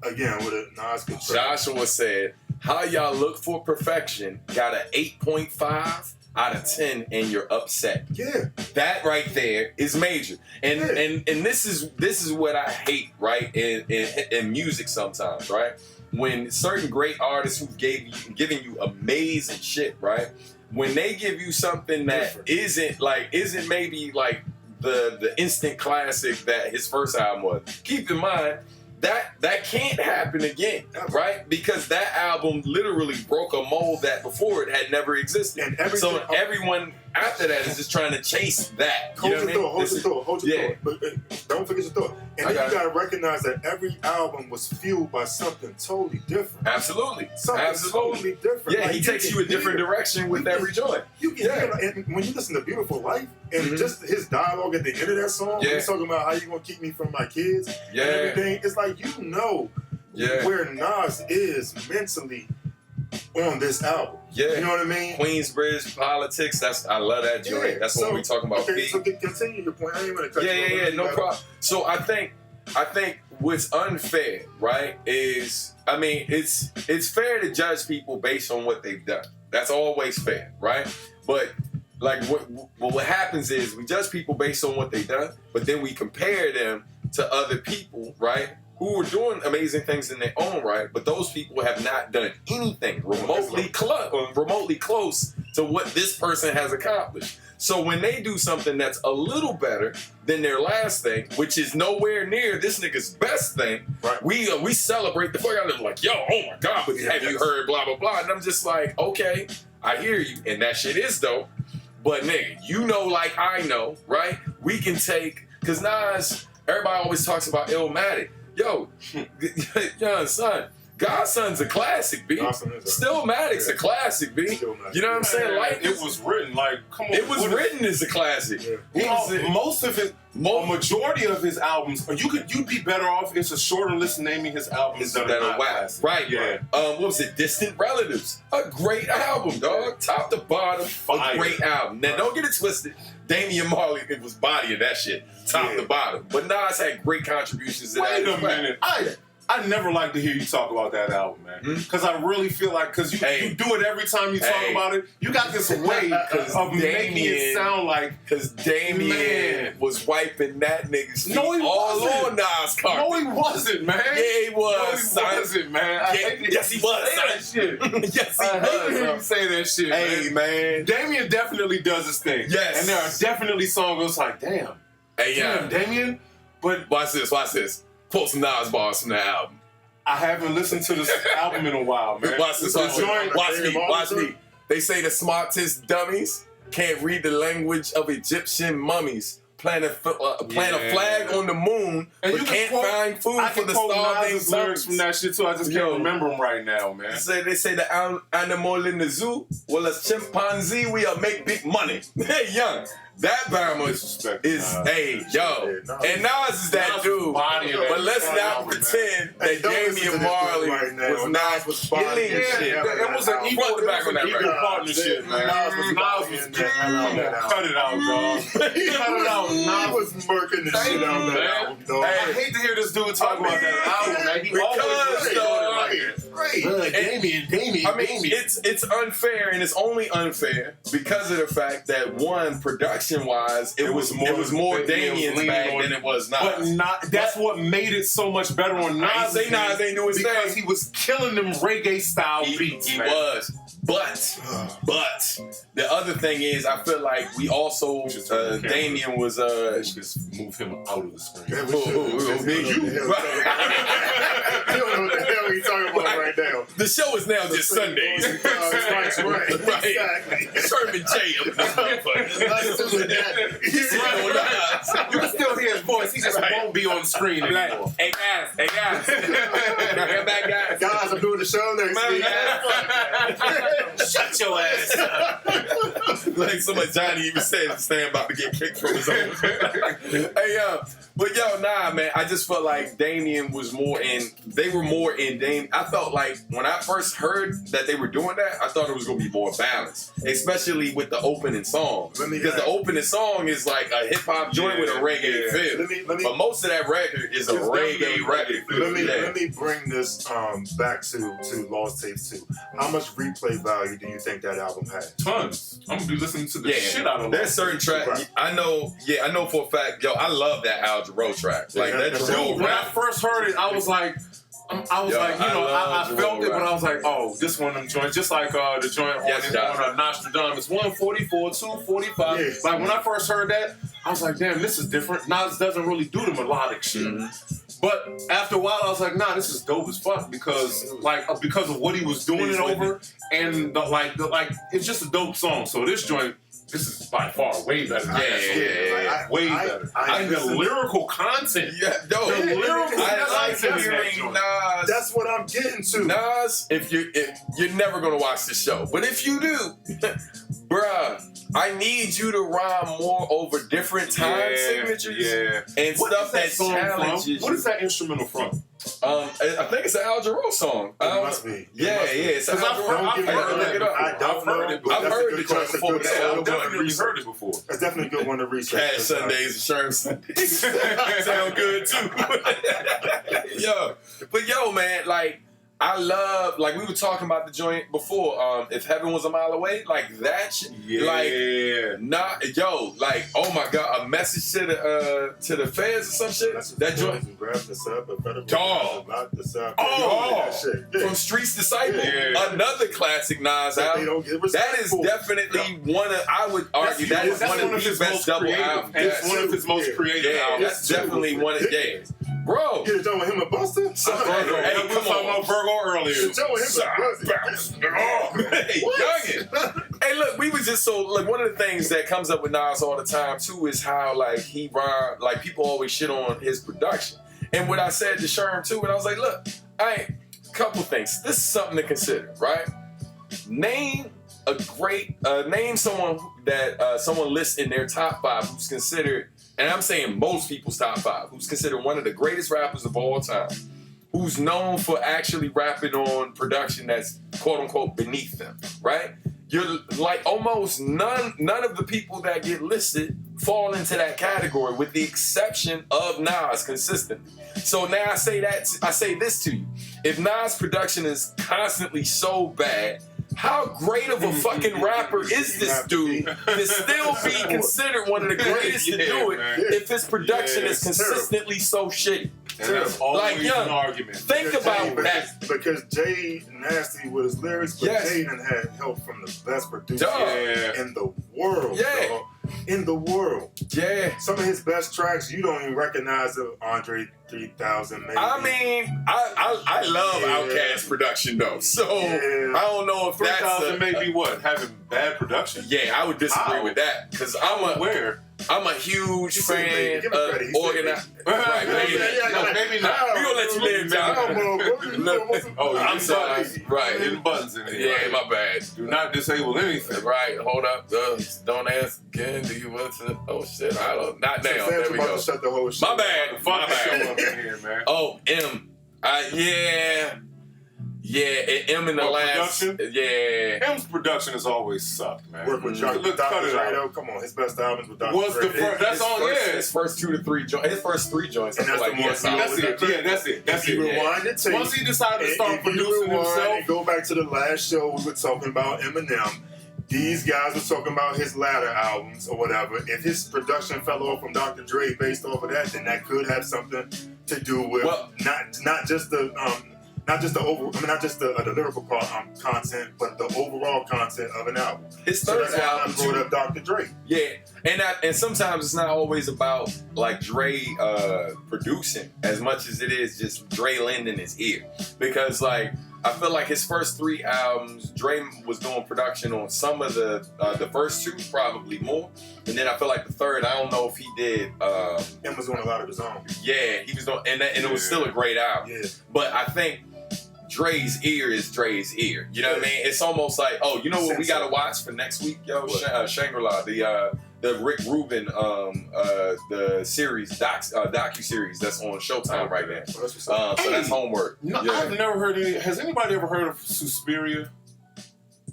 again with a Nas control. Joshua said, "How y'all look for perfection? Got an 8.5 out of 10, and you're upset." Yeah, that right there is major. And this is what I hate, right? In music sometimes, right? When certain great artists who've given you amazing shit, right? When they give you something that isn't maybe like the instant classic that his first album was. Keep in mind that can't happen again, right? Because that album literally broke a mold that before it had never existed. And everyone after that is just trying to chase that. Hold your thought. But don't forget your thought. And then you gotta recognize that every album was fueled by something totally different. Absolutely. Totally different. Yeah, he takes you a different direction with every joint. You can hear it. And when you listen to Beautiful Life and just his dialogue at the end of that song, when he's talking about how you gonna keep me from my kids and everything, it's like you know where Nas is mentally on this album. Yeah. You know what I mean? Queensbridge Politics, I love that joint. Yeah. That's what we talking about. Okay, so continue your point. I ain't gonna cut you off. No problem. So I think what's unfair, right, is it's fair to judge people based on what they've done. That's always fair, right? But like what happens is we judge people based on what they've done, but then we compare them to other people, right, who are doing amazing things in their own right, but those people have not done anything remotely close to what this person has accomplished. So when they do something that's a little better than their last thing, which is nowhere near this nigga's best thing, right, we celebrate the fuck out of them like, yo, oh my God, but have you heard blah, blah, blah. And I'm just like, okay, I hear you, and that shit is dope, but nigga, you know like I know, right? We can take, because Nas, everybody always talks about Illmatic. Yo, young son, Godson's a classic, B. Stillmatic's a classic, B. You know what I'm saying? Like it was written, like, come on. It was written as a classic. A majority of his albums, you'd be better off. It's a shorter list naming his albums that are not. Right, yeah. What was it? Distant Relatives, a great album, dog. Top to bottom, a great album. Now don't get it twisted. Damian Marley was bodying that shit, top to bottom. But Nas had great contributions to that. Wait a minute. I never like to hear you talk about that album, man. Because I really feel like, because you do it every time you talk about it, you got this way of making it sound like... Because Damien was wiping that nigga's feet all on Nas' carpet. No, he wasn't, man. Yeah, he was. No, he wasn't, man. Yes, he was. Yes, he was. I hate to hear you say that shit, Hey, man. Damien definitely does his thing. Yes. And there are definitely songs that's like, damn. Hey, damn, Damien. But watch this. Pull some Nas bars from that album. I haven't listened to this album in a while, man. Watch this. Watch me. They say the smartest dummies can't read the language of Egyptian mummies. Plant a flag on the moon, and but can't find food for the starving lyrics from that shit too. I just can't remember them right now, man. They say the animal in the zoo, well, a chimpanzee, we'll make big money. Hey, young. That Bama is hey, yo. And Nas is that dude. But let's not pretend that Damian Marley was not killing shit. It was an equal partnership, man. Nas was cut it out, dog. Cut it out. Nas was murking the shit out of that album, dog. I hate to hear this dude talk about that album, man. He always Damien. I mean, it's unfair, and it's only unfair because of the fact that one, production-wise, it was more Damien's bag than it was Nas. But that's what made it so much better on Nas. I say Nas ain't doing his thing because he was killing them reggae-style beats. He was. But the other thing is, I feel like we also Damien was just move him out of the screen. You don't know what the hell he's talking about right now. The show is now just Sundays. Right. Exactly. Sherman J. You can still hear his voice. He just won't be on the screen anymore. Hey guys. Now hear back, guys. Guys, I'm doing the show next week. Shut your ass up. Like somebody Johnny even said, Stan about to get kicked from his own. Hey, but yo, nah, man. I just felt like Damien was more in. They were more in Damien. I felt like when I first heard that they were doing that, I thought it was gonna be more balanced, especially with the opening song. Because the opening song is like a hip hop joint with a reggae feel. But most of that record is a reggae record. Let me bring this back to Lost Tapes 2. How much replay value do you think that album had? Tons. I'm gonna be listening to the shit out of. There's certain tracks. I know for a fact. Yo, I love that Al Jarreau track. Like that Jarreau. When I first heard it, I was like, I felt it, but I was like, oh, this one of them joints, just like the joint on Nostradamus, 144, 245. Yeah. Like when I first heard that, I was like, damn, this is different. Nas doesn't really do the melodic shit. But after a while, I was like, nah, this is dope as fuck because of what he was doing it over, and it's just a dope song. So this joint. This is by far way better. Way better. And the lyrical content. Yeah, dope. The lyrical content. Hearing Nas. That's what I'm getting to. Nas, if you're never gonna watch the show, but if you do, bruh, I need you to rhyme more over different time signatures and stuff that challenges. What is that instrumental from? I think it's an Al Jarreau song. It must be. It's an Al Jarreau. I've heard it. I've heard the track before. I've definitely heard it before. It's definitely a good one to research. Cash Sundays and Sherm Sundays sound good too. Yo, man, like. I love, like we were talking about the joint before. If Heaven Was a Mile Away, like that shit. Oh my God, a message to the feds or some shit. That joint. Dog. From Streets Disciple, another classic Nas album. That is definitely one of. I would argue that is one of his best double albums. It's one of his most creative albums. That's definitely one of Bro, you done with him and Buster? Hey, we were talking about Virgo earlier. You done with him and Buster? Hey, youngin'. Hey, look, we was just one of the things that comes up with Nas all the time too is how he rhyme. Like people always shit on his production, and what I said to Sherm too, and I was like, look, couple things. This is something to consider, right? Name someone that someone lists in their top 5 who's considered. And I'm saying most people's top 5, who's considered one of the greatest rappers of all time, who's known for actually rapping on production that's quote unquote beneath them, right? You're like almost none of the people that get listed fall into that category with the exception of Nas consistently. So now I say this to you. If Nas production is constantly so bad, how great of a fucking rapper is this dude to still be considered one of the greatest to do it if his production is consistently so shitty? That's always an argument. Think about that. Because Jay Nasty with his lyrics, but Jay done had help from the best producer in the world. Dog. In the world. Yeah. Some of his best tracks, you don't even recognize of Andre 3000, maybe. I mean, I love Outkast production, though. So, I don't know if 3000 may be what? Having bad production? Yeah, I would disagree with that. Because I'm a huge fan of organized. Right, maybe not. We're going to let you live, John. I'm sorry. Right. Hidden buttons in there. Yeah, my bad. Do not disable anything. Right, hold up. Don't ask again. Do you want to? Oh, shit. I don't. Not now. There we go. Shut the whole shit. My bad. My bad. Here, man. Oh, M. M in the last. Production? Yeah. M's production has always sucked, man. Work with Dr. Dre, come on, his best albums with Dr. Dre. That's all, his first 2 to 3 joints. His first 3 joints. And that's the more That's it. If you rewind the tape. Once he decided to start producing himself. And go back to the last show, we were talking about Eminem. These guys were talking about his latter albums or whatever. If his production fell off from Dr. Dre based off of that, then that could have something to do with not just the lyrical content, but the overall content of an album. His third album brought up Dr. Dre. Yeah, and sometimes it's not always about like Dre producing as much as it is just Dre lending his ear, because like I feel like his first 3 albums, Dre was doing production on some of the first 2, probably more, and then I feel like the third, I don't know if he did. Him was doing a lot of his own. Yeah, he was doing, and it was still a great album. Yeah, but I think Dre's ear is Dre's ear. You know what I mean? It's almost like, oh, you know what we gotta watch for next week, yo? Shangri-La, the Rick Rubin the series docu series that's on Showtime right now. So that's homework. No, yeah. I've never heard any. Has anybody ever heard of Suspiria?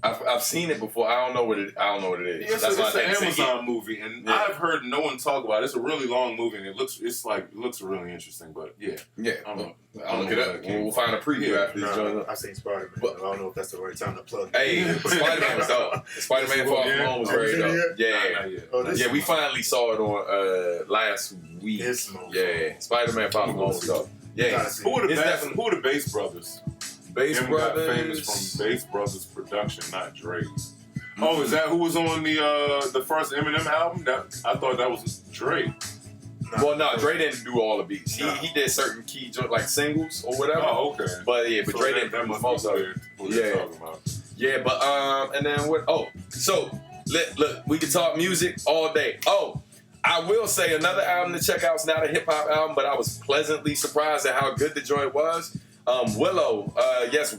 I've seen it before. I don't know what it is. Yes, it's an Amazon movie, and I've heard no one talk about it. It's a really long movie, and it looks really interesting. But I'll look it up. We'll find a preview after this joint. I've seen Spider-Man. But I don't know if that's the right time to plug. Hey, Spider-Man was dope. Spider-Man Far From Home was very dope. Yeah, we finally saw it on last week. Yeah, Spider-Man Far From Home was dope. Yeah, who are the Bass Brothers? Bass Brothers. Got famous from Bass Brothers production, not Dre. Oh, is that who was on the first Eminem album? I thought that was Dre. No, Dre didn't do all the beats. He did certain key like singles or whatever. Oh, okay. But Dre didn't do most of it. Yeah, but and then what? Oh, so look, we can talk music all day. Oh, I will say another album to check out. It's not a hip hop album, but I was pleasantly surprised at how good the joint was. Willow,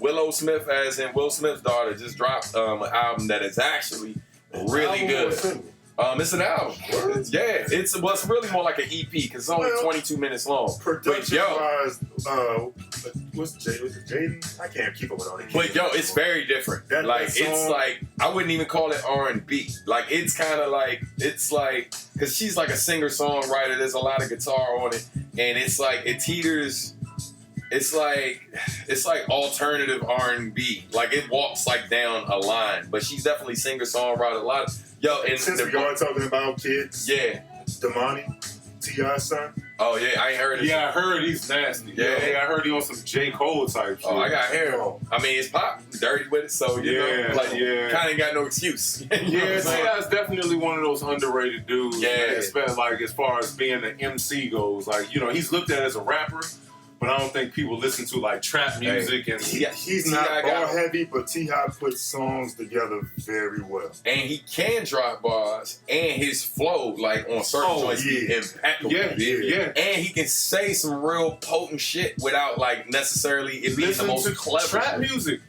Willow Smith, as in Will Smith's daughter, just dropped an album that is actually really good. It's an album. It's really more like an EP because it's only 22 minutes long. Production-wise, what's Jaden? I can't keep up with all that. But it's very different. It's like I wouldn't even call it R&B. Like it's kind of like because she's like a singer-songwriter. There's a lot of guitar on it, and it's like it teeters. It's like alternative R&B. Like it walks like down a line, but she's definitely singer-songwriter. A lot of and since we are talking about kids, Damani, T.I.'s son. Oh yeah, I ain't heard it. Yeah, I heard he's nasty. Yeah, I heard he on some J. Cole type shit. Oh, I got hair. I mean, it's pop, dirty with it, so you know, kind of got no excuse. T.I.'s definitely one of those underrated dudes. Yeah, like as far as being an MC goes, like he's looked at as a rapper. But I don't think people listen to like trap music and he's not bar heavy, but T.I. puts songs together very well. And he can drop bars, and his flow like on certain joints is impeccable. Yeah. And he can say some real potent shit without like necessarily it being the most clever. Trap music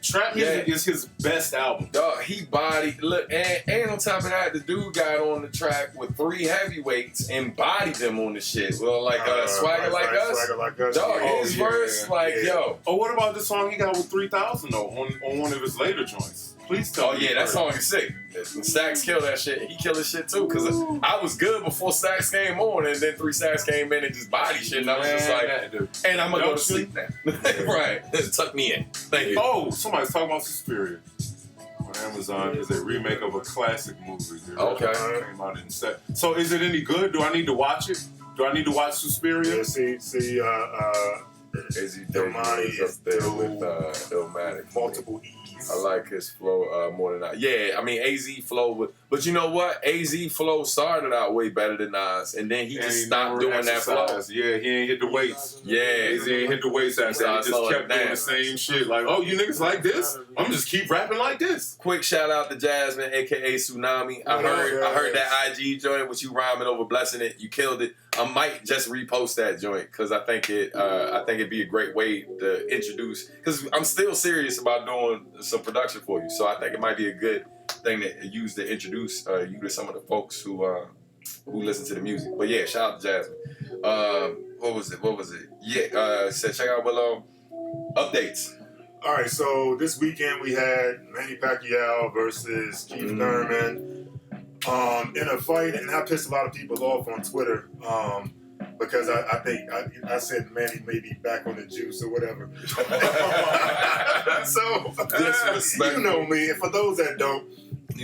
is his best album. Dog, he bodied and on top of that, the dude got on the track with 3 heavyweights and bodied them on the shit. Well, like Swagger Like Us. Dog, his verse, yo. Oh, what about the song he got with 3000 though on one of his later joints? Please tell me. Oh yeah, that song is sick. Stacks killed that shit. He killed his shit too because I was good before Stacks came on, and then 3 Stacks came in and just body shit, and I was just like, and I'm gonna go to sleep now. Right, tuck me in. Thank you. Oh, somebody's talking about Suspiria. On Amazon is a remake of a classic movie. Okay. Came out in So is it any good? Do I need to watch it? Do I need to watch Suspiria? Yeah, see, Damani is up there with Illmatic. Multiple E's. I like his flow more than I. Yeah, I mean AZ flow, but you know what? AZ flow started out way better than Nas, and then he just stopped doing that flow. Yeah, he ain't hit the weights. Yeah, AZ ain't hit the weights after that. He just kept doing the same shit. Like, oh, you niggas like this? I'm just keep rapping like this. Quick shout out to Jasmine, aka Tsunami. I heard that IG joint with you rhyming over blessing it. You killed it. I might just repost that joint because I think it'd be a great way to introduce. Because I'm still serious about doing some production for you, so I think it might be a good thing to use to introduce you to some of the folks who listen to the music. But yeah, shout out to Jasmine. What was it? Yeah, said check out Willow. Updates. All right, so this weekend we had Manny Pacquiao versus Keith Thurman. In a fight, and I pissed a lot of people off on Twitter because I think I said Manny may be back on the juice or whatever. So you know me, and for those that don't,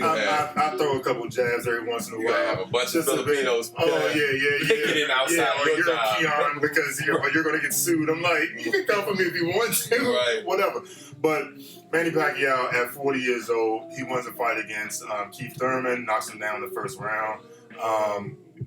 I throw a couple jabs every once in a while. Have a bunch of Filipinos. Picking outside you're Keon because you're going to get sued. I'm like, you can come for me if you want to, whatever. But Manny Pacquiao, at 40 years old, he wins a fight against Keith Thurman, knocks him down in the first round.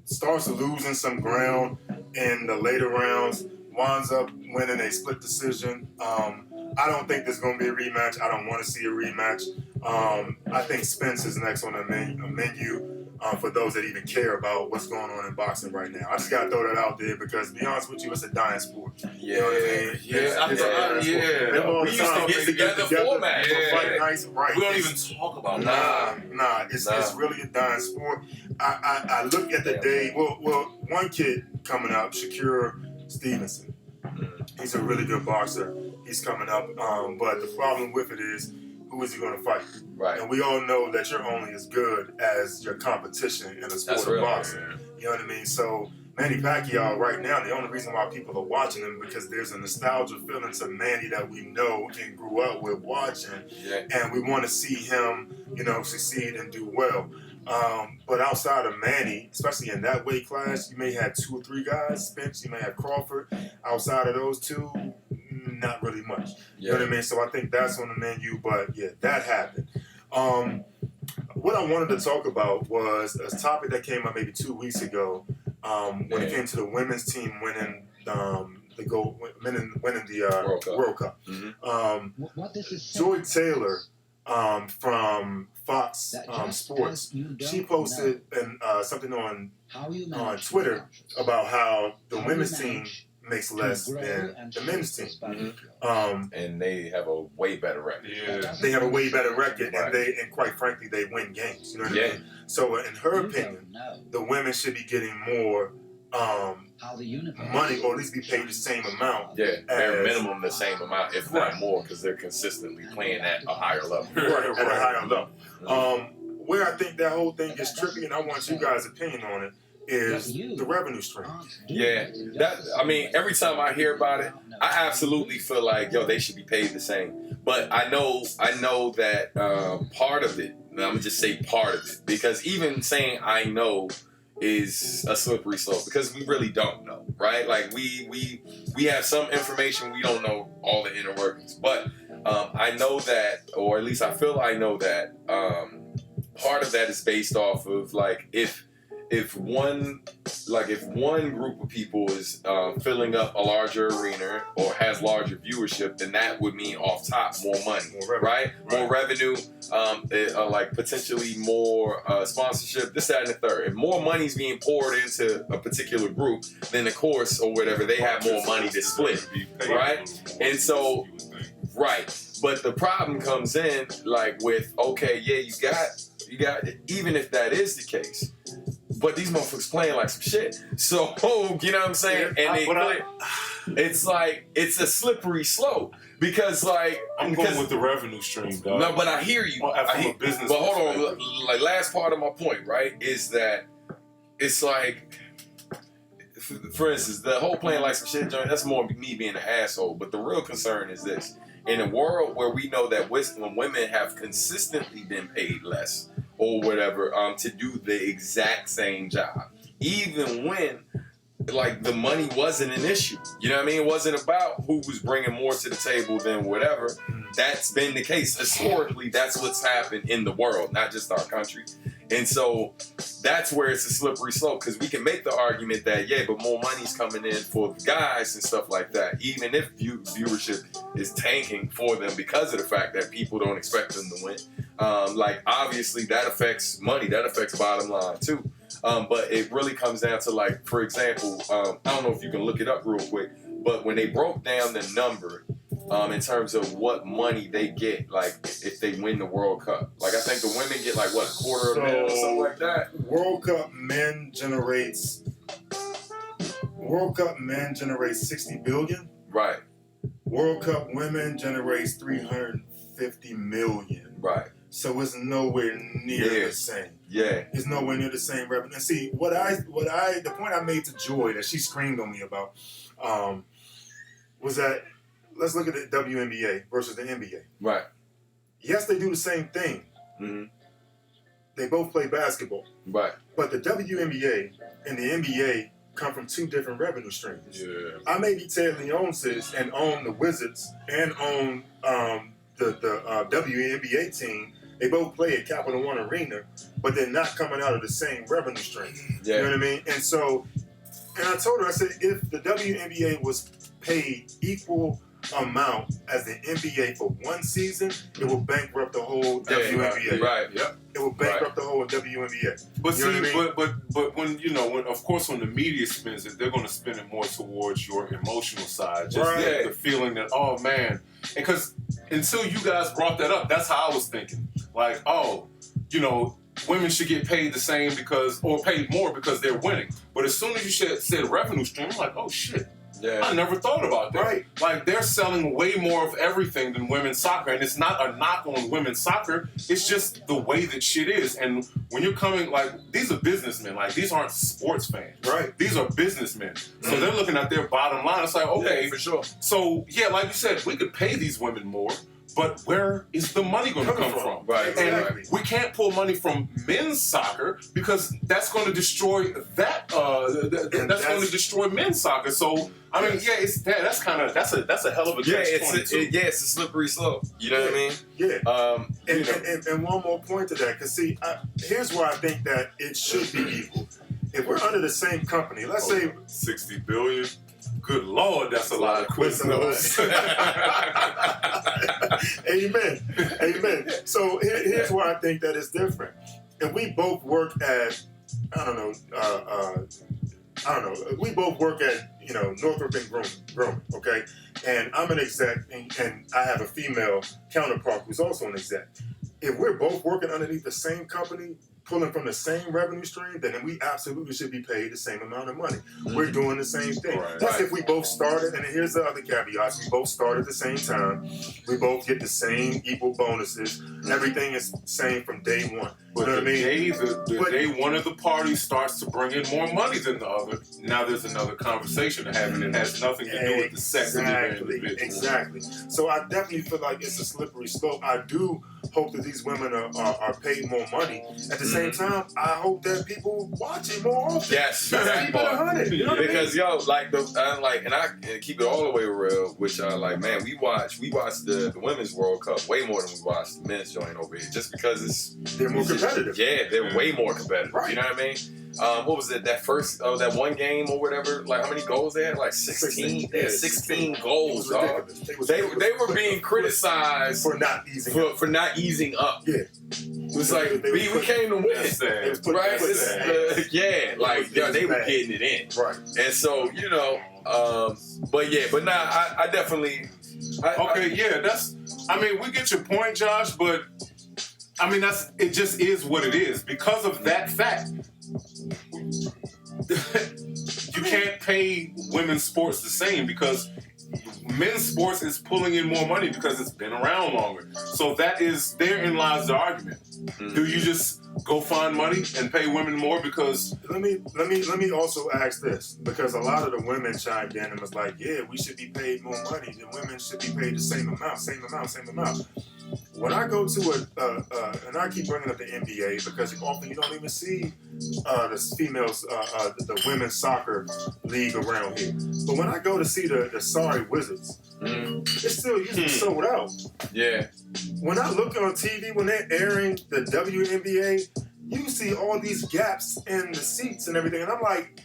Starts losing some ground in the later rounds, winds up winning a split decision. I don't think there's going to be a rematch. I don't want to see a rematch. I think Spence is next on the menu. for those that even care about what's going on in boxing right now. I just gotta throw that out there because, to be honest with you, it's a dying sport. Yeah, you know what I mean? We used to get together format. For fight nights, right? We don't even talk about It's really a dying sport. I look at the day. Well, one kid coming up, Shakur Stevenson. He's a really good boxer. He's coming up, but the problem with it is, who is he going to fight? Right. And we all know that you're only as good as your competition in a sport of boxing. You know what I mean? So Manny Pacquiao right now, the only reason why people are watching him because there's a nostalgia feeling to Manny that we know and grew up with watching, and we want to see him, succeed and do well. But outside of Manny, especially in that weight class, you may have 2 or 3 guys. Spence, you may have Crawford. Outside of those 2, not really much. You know what I mean? So I think that's on the menu. But yeah, that happened. What I wanted to talk about was a topic that came up maybe 2 weeks ago when it came to the women's team winning the World Cup. Joy Taylor from Fox Sports, she posted something on Twitter about how the women's team makes less than the men's team. And they have a way better record. They have a way better record, and quite frankly, they win games. You know what I mean? So in her opinion, the women should be getting more money, or at least be paid the same amount. Bare minimum the same amount, if not more, because they're consistently playing at a higher level. At a higher level. Where I think that whole thing gets tricky, and I want you guys' opinion on it, is the revenue stream. Every time I hear about it, I absolutely feel like, they should be paid the same. But I know that part of it, I'm gonna just say part of it, because even saying I know is a slippery slope, because we really don't know, right? Like we have some information, we don't know all the inner workings. But I know that, or at least I feel I know that part of that is based off of like if one group of people is filling up a larger arena or has larger viewership, then that would mean off top more money, right? More revenue, like potentially more sponsorship, this, that, and the third. If more money's being poured into a particular group, then of course, or whatever, they have more money to split, right? And so, but the problem comes in like with, you got even if that is the case, but these motherfuckers playing like some shit. So, you know what I'm saying? And it's like, it's a slippery slope. Because I'm going with the revenue stream, dog. No, but I hear you. From a business but hold on, like last part of my point, right, is that it's like, for instance, the whole playing like some shit joint, that's more me being an asshole. But the real concern is this. In a world where we know that when women have consistently been paid less or whatever to do the exact same job, even when like the money wasn't an issue, you know what I mean? It wasn't about who was bringing more to the table than whatever. That's been the case historically. That's what's happened in the world, not just our country. And so that's where it's a slippery slope, because we can make the argument that, but more money's coming in for the guys and stuff like that, even if viewership is tanking for them because of the fact that people don't expect them to win. Obviously that affects money, that affects bottom line too. But it really comes down to, like, for example, I don't know if you can look it up real quick, but when they broke down the number in terms of what money they get, like if they win the World Cup, like I think the women get like what, $250 million or something like that. World Cup men generates 60 billion. Right. World Cup women generates 350 million. Right. So it's nowhere near the same. It's nowhere near the same revenue. And see, the point I made to Joy that she screamed on me about was that, let's look at the WNBA versus the NBA. Right. Yes, they do the same thing. Mm-hmm. They both play basketball. Right. But the WNBA and the NBA come from 2 different revenue streams. I may be Ted Leonsis and own the Wizards and own the WNBA team. They both play at Capital One Arena, but they're not coming out of the same revenue stream. You know what I mean? And so, and I told her, I said, if the WNBA was paid equal amount as the NBA for one season, it will bankrupt the whole WNBA. Right. Yep. It will bankrupt the whole WNBA. But you know see, what I mean? but when of course when the media spends it, they're going to spin it more towards your emotional side, just the feeling that, oh man, because until you guys brought that up, that's how I was thinking. Like, oh, women should get paid the same or paid more because they're winning. But as soon as you said revenue stream, I'm like, oh shit. Yeah. I never thought about that. Right. Like, they're selling way more of everything than women's soccer. And it's not a knock on women's soccer. It's just the way that shit is. And when you're coming, like, these are businessmen. Like, these aren't sports fans. Right. These are businessmen. So they're looking at their bottom line. It's like, okay. For sure. So, yeah, like you said, we could pay these women more. But where is the money going to come from? Right. And we can't pull money from men's soccer because that's going to destroy that. That's going to destroy men's soccer. So I mean, yeah, it's that's a hell of a it's a slippery slope. You know what I mean? Yeah. And one more point to that, because see, here's where I think that it should be equal. If we're under the same company, let's say $60 billion. Good Lord, that's a lot of Quiznos. Amen. So here's where I think that it's different. If we both work at, we both work at, Northrop and Grumman, okay? And I'm an exec, and I have a female counterpart who's also an exec. If we're both working underneath the same company, pulling from the same revenue stream, then we absolutely should be paid the same amount of money. We're doing the same thing. That's if we both started, and here's the other caveats, we both start at the same time, we both get the same equal bonuses, everything is the same from day one. But you know what I mean? The day one of the parties starts to bring in more money than the other, now there's another conversation to have, and it has nothing to do with the sex of the individual. Exactly. So I definitely feel like it's a slippery slope. I do hope that these women are paid more money. At the same time, I hope that people watch it more often. Yes, that part. Because and I keep it all the way real, which man, we watch the Women's World Cup way more than we watch the men's joint over here, just because they're more competitive. Yeah, they're way more competitive. Right. You know what I mean? What was it? That first, that one game or whatever? Like, how many goals they had? Like 16. They had 16 goals, dog. They were being criticized for not easing up. Yeah. It was like, we came to win. Right? They were getting it in. Right. And so, I definitely... we get your point, Josh, but it just is what it is. Because of that fact, you can't pay women's sports the same, because men's sports is pulling in more money because it's been around longer. So therein lies the argument. Do you just go find money and pay women more? Because let me also ask this, because a lot of the women chimed in and was like, yeah, we should be paid more money. The women should be paid the same amount. When I go to and I keep bringing up the NBA because often you don't even see the females, the women's soccer league around here. But when I go to see the Sorry Wizards, it's still usually sold out. Yeah. When I look on TV, when they're airing the WNBA, you see all these gaps in the seats and everything. And I'm like,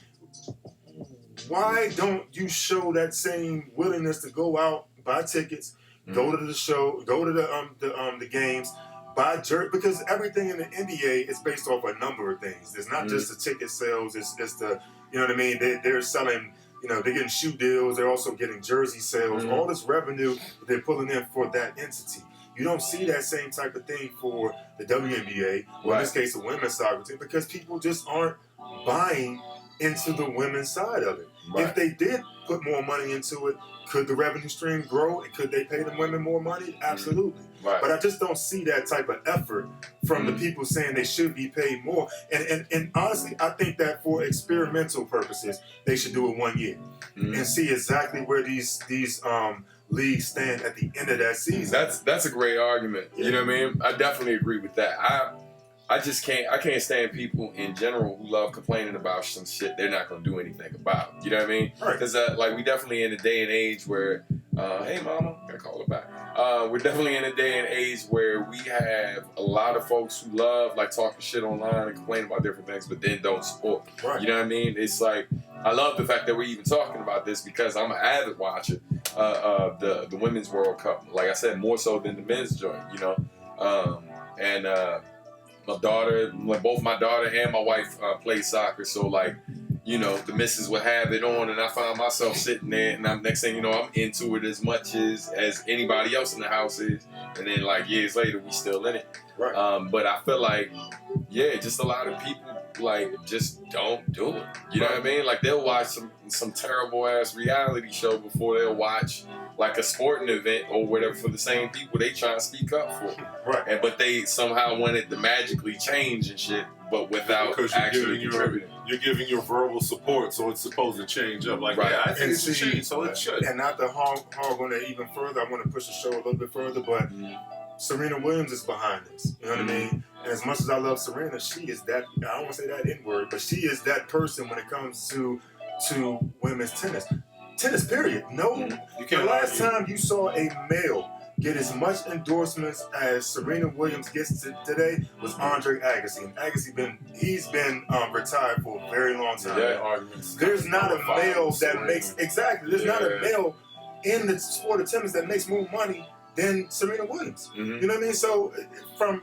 why don't you show that same willingness to go out, buy tickets, go to the show, go to the games, buy jersey, because everything in the NBA is based off a number of things. It's not just the ticket sales. It's the, you know what I mean? They're selling, they're getting shoe deals. They're also getting jersey sales. All this revenue they're pulling in for that entity. You don't see that same type of thing for the WNBA, or in this case, the women's soccer team, because people just aren't buying into the women's side of it. Right. If they did put more money into it, could the revenue stream grow, and could they pay the women more money? Absolutely. Right. But I just don't see that type of effort from the people saying they should be paid more. And honestly, I think that for experimental purposes, they should do it 1 year and see exactly where these leagues stand at the end of that season. That's a great argument. Yeah. You know what I mean? I definitely agree with that. I can't stand people in general who love complaining about some shit they're not going to do anything about. You know what I mean? Because we definitely in a day and age where, hey mama, gotta call her back. We're definitely in a day and age where we have a lot of folks who love talking shit online and complaining about different things, but then don't support. Right. You know what I mean? It's like, I love the fact that we're even talking about this because I'm an avid watcher of the Women's World Cup. Like I said, more so than the men's joint, both my daughter and my wife play soccer, so like, you know, the missus would have it on, and I found myself sitting there, and next thing you know, I'm into it as much as anybody else in the house is, and then like years later, we still in it. Right. But I feel like, yeah, just a lot of people like just don't do it. You know what I mean? Like they'll watch some terrible ass reality show before they'll watch like a sporting event or whatever for the same people they try to speak up for. Right. But they somehow want it to magically change and shit, but without actually contributing. You're giving your verbal support, so it's supposed to change up. Like, yeah, I think it should change, so it should. And not to harm on it even further, I want to push the show a little bit further, but Serena Williams is behind this. You know what I mean? And as much as I love Serena, she is that, I don't want to say that N-word, but she is that person when it comes to women's tennis. Tennis, period. No, the last time you saw a male get as much endorsements as Serena Williams gets today was Andre Agassi. And Agassi he's been retired for a very long time. There's not a male that makes there's not a male in the sport of tennis that makes more money than Serena Williams. You know what I mean? So from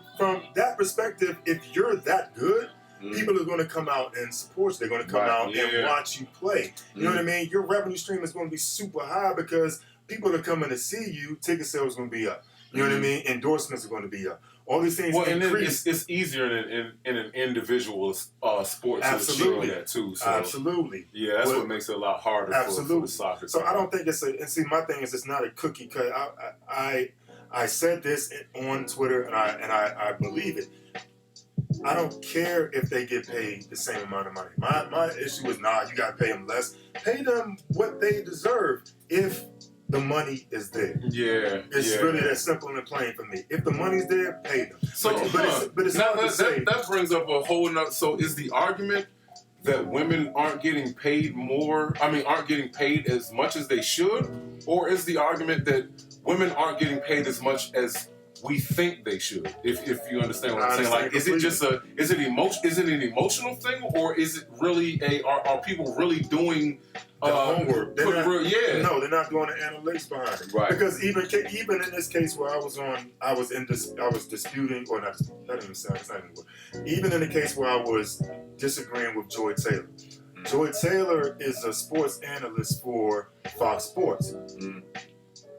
that perspective, if you're that good, people are going to come out and support you. They're going to come out and watch you play. You know what I mean? Your revenue stream is going to be super high because people are coming to see you. Ticket sales are going to be up. You know what I mean? Endorsements are going to be up. All these things increase. And then it's easier in an individual sport to achieve that too. So, absolutely. Yeah, that's what makes it a lot harder for the soccer. So I don't think and see, my thing is it's not a cookie cut. I said this on Twitter and I believe it. I don't care if they get paid the same amount of money. My issue is you got to pay them less. Pay them what they deserve if the money is there. Yeah. It's really that simple and plain for me. If the money's there, pay them. So, but it's now that brings up a whole nother. So is the argument that women aren't getting paid aren't getting paid as much as they should? Or is the argument that women aren't getting paid as much as we think they should? If you understand what I'm saying, like, is it an emotional thing, or is it really are people really doing the homework? No, they're not doing the analytics behind it. Right. Because even in this case where I was disputing, or not, that didn't sound, it's not even a word. Even in the case where I was disagreeing with Joy Taylor. Joy Taylor is a sports analyst for Fox Sports.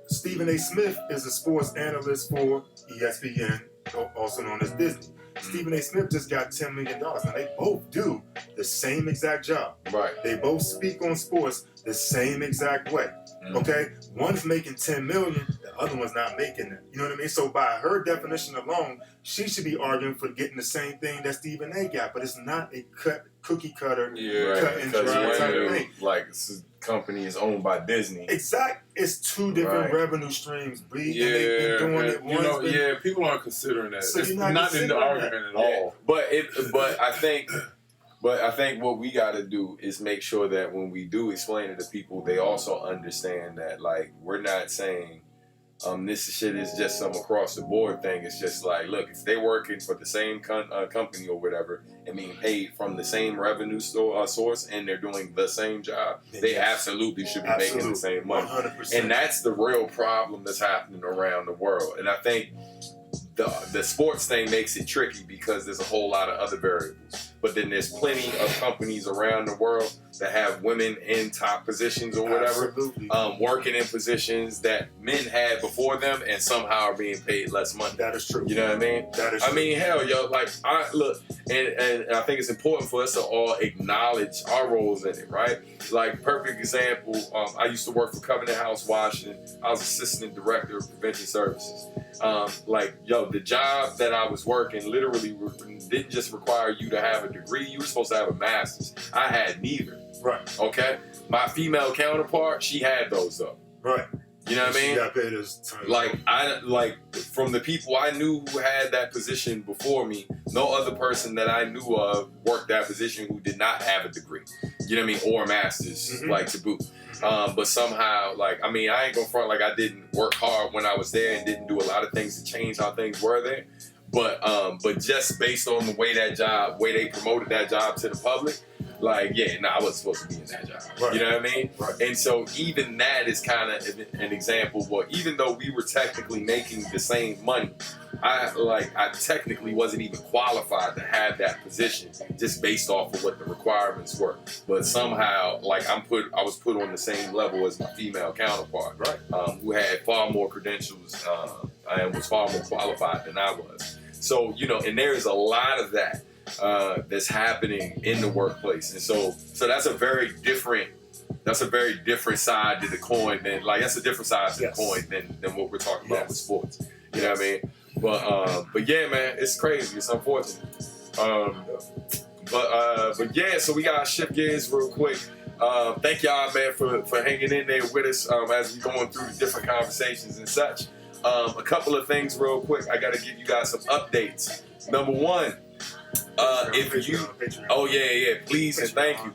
Stephen A. Smith is a sports analyst for ESPN, also known as Disney. Stephen A. Smith just got $10 million. Now, they both do the same exact job. Right. They both speak on sports the same exact way. Okay? One's making $10 million, the other one's not making that. You know what I mean? So by her definition alone, she should be arguing for getting the same thing that Stephen A. got, but it's not a cookie cutter, cut and dry type thing. Like, company is owned by Disney. It's two different revenue streams, B. And they've been doing it. People aren't considering that. So it's not in the argument at all. But I think what we got to do is make sure that when we do explain it to people, they also understand that, like, we're not saying this shit is just some across the board thing. It's just like, look, if they're working for the same company or whatever and being paid from the same revenue source and they're doing the same job, they absolutely should be making the same money. 100%. And that's the real problem that's happening around the world. And I think the sports thing makes it tricky because there's a whole lot of other variables. But then there's plenty of companies around the world that have women in top positions or whatever, working in positions that men had before them and somehow are being paid less money. That is true. You know what I mean? That is true. I mean, hell, yo, like, and I think it's important for us to all acknowledge our roles in it, right? Like, perfect example, I used to work for Covenant House, Washington. I was assistant director of prevention services. The job that I was working literally didn't just require you to have a degree. You were supposed to have a master's. I had neither. Right. Okay? My female counterpart, she had those though. Right. You know what I mean? She got paid as time. From the people I knew who had that position before me, no other person that I knew of worked that position who did not have a degree. You know what I mean? Or a master's, to boot. But somehow, I ain't gonna front like I didn't work hard when I was there and didn't do a lot of things to change how things were there. But just based on the way they promoted that job to the public, I wasn't supposed to be in that job. Right. You know what I mean? Right. And so even that is kind of an example where even though we were technically making the same money, I technically wasn't even qualified to have that position just based off of what the requirements were. But somehow, like I was put on the same level as my female counterpart, Right. Who had far more credentials and was far more qualified than I was. So, you know, and there's a lot of that that's happening in the workplace. And so that's a very different side to the coin than, like, that's a different side to the coin than what we're talking about with sports. You know what I mean? But yeah, man, it's crazy. It's unfortunate. But yeah, so we gotta shift gears real quick. Thank y'all, man, for hanging in there with us as we going through the different conversations and such. A couple of things real quick. I gotta give you guys some updates. Number one, please and thank you.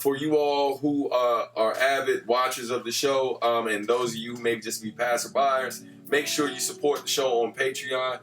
For you all who are avid watchers of the show, and those of you who may just be passerbyers, make sure you support the show on Patreon.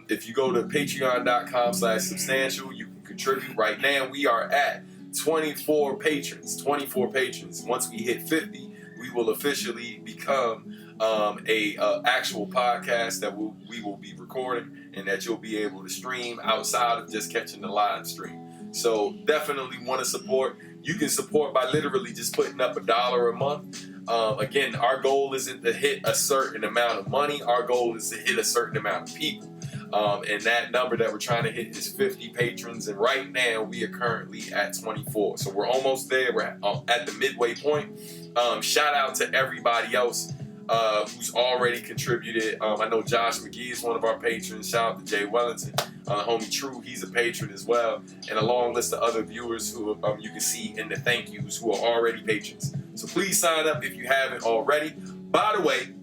If you go to patreon.com/substantial, you can contribute. Right now, we are at 24 patrons. Once we hit 50, we will officially become a actual podcast that we will be recording and that you'll be able to stream outside of just catching the live stream. So definitely want to support. You can support by literally just putting up $1 a month. Again, our goal isn't to hit a certain amount of money. Our goal is to hit a certain amount of people. And that number that we're trying to hit is 50 patrons. And right now we are currently at 24. So we're almost there. We're at the midway point. Shout out to everybody else who's already contributed. I know Josh McGee is one of our patrons. Shout out to Jay Wellington. Homie True, he's a patron as well. And a long list of other viewers who you can see in the thank yous who are already patrons. So please sign up if you haven't already. By the way,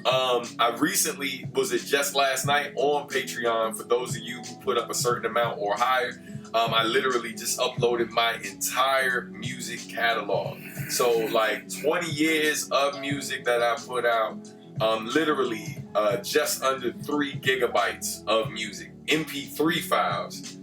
I recently, was it just last night, on Patreon, for those of you who put up a certain amount or higher, I literally just uploaded my entire music catalog. So like 20 years of music that I put out, literally just under 3 gigabytes of music. MP3 files,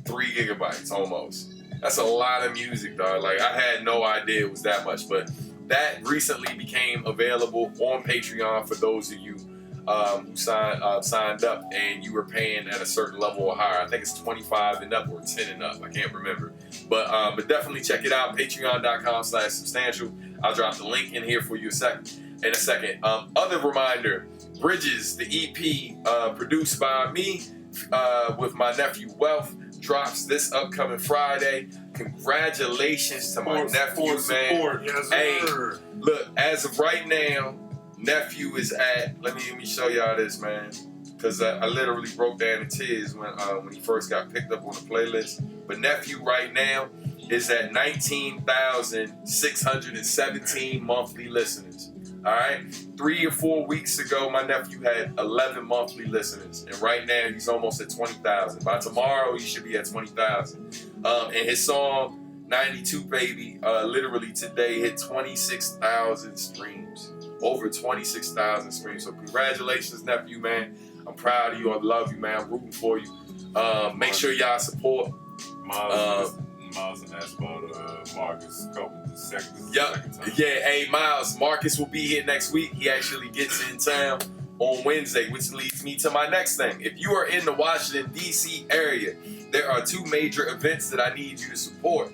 3 gigabytes almost. That's a lot of music, dog. Like, I had no idea it was that much, but that recently became available on Patreon for those of you who signed up and you were paying at a certain level or higher. I think it's 25 and up or 10 and up. I can't remember. But definitely check it out. Patreon.com/substantial. I'll drop the link in here for you in a second. Other reminder, Bridges, the EP produced by me with my nephew Wealth, drops this upcoming Friday. Congratulations to my nephew, man. Yes, hey, look, as of right now, nephew is at, let me show y'all this, man, because I literally broke down in tears when he first got picked up on the playlist. But nephew right now is at 19,617 monthly listeners. All right, 3 or 4 weeks ago, my nephew had 11 monthly listeners, and right now he's almost at 20,000. By tomorrow, he should be at 20,000. And his song, 92 Baby, literally today hit 26,000 streams. Over 26,000 streams. So congratulations, nephew, man. I'm proud of you. I love you, man. I'm rooting for you. Make sure y'all support. Miles and asked about Marcus the second time. Yeah, hey, Miles. Marcus will be here next week. He actually gets in town on Wednesday, which leads me to my next thing. If you are in the Washington, D.C. area, there are 2 major events that I need you to support.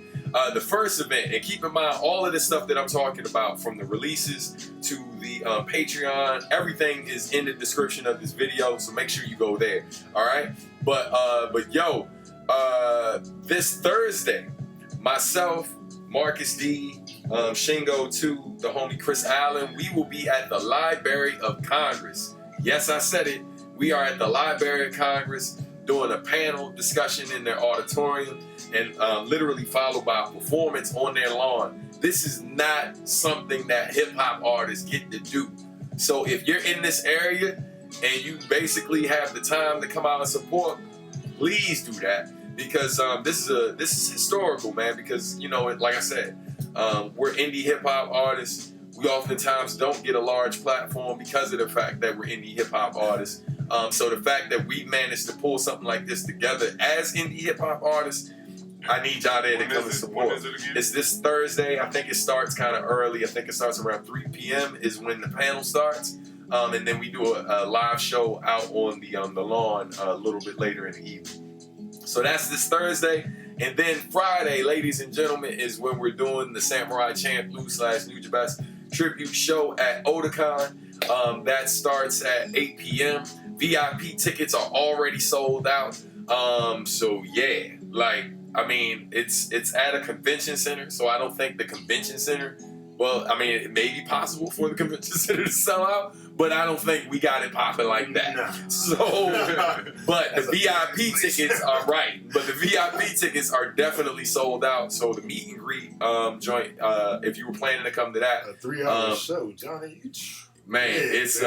The first event, and keep in mind all of the stuff that I'm talking about, from the releases to the Patreon, everything is in the description of this video, so make sure you go there. All right, but this Thursday, myself, Marcus D, Shingo 2, the homie Chris Allen, we will be at the Library of Congress. Yes, I said it. We are at the Library of Congress doing a panel discussion in their auditorium, and literally followed by a performance on their lawn. This is not something that hip-hop artists get to do. So if you're in this area and you basically have the time to come out and support, please do that, because this is historical, man. Because, you know, like I said, we're indie hip-hop artists. We oftentimes don't get a large platform because of the fact that we're indie hip-hop artists. So the fact that we managed to pull something like this together as indie hip-hop artists, I need y'all there to come and support. When is it again? It's this Thursday. I think it starts kind of early. I think it starts around 3 p.m. is when the panel starts. And then we do a live show out on the lawn a little bit later in the evening. So that's this Thursday. And then Friday, ladies and gentlemen, is when we're doing the Samurai Champloo / New Jabez tribute show at Otakon. That starts at 8 p.m. VIP tickets are already sold out. So yeah, like, I mean, it's at a convention center, so I don't think the convention center, well, I mean, it may be possible for the convention center to sell out, but I don't think we got it popping like that. No. So, but the VIP tickets are right. But the VIP tickets are definitely sold out. So the meet and greet joint, if you were planning to come to that, a 3-hour show, Johnny. man, it's we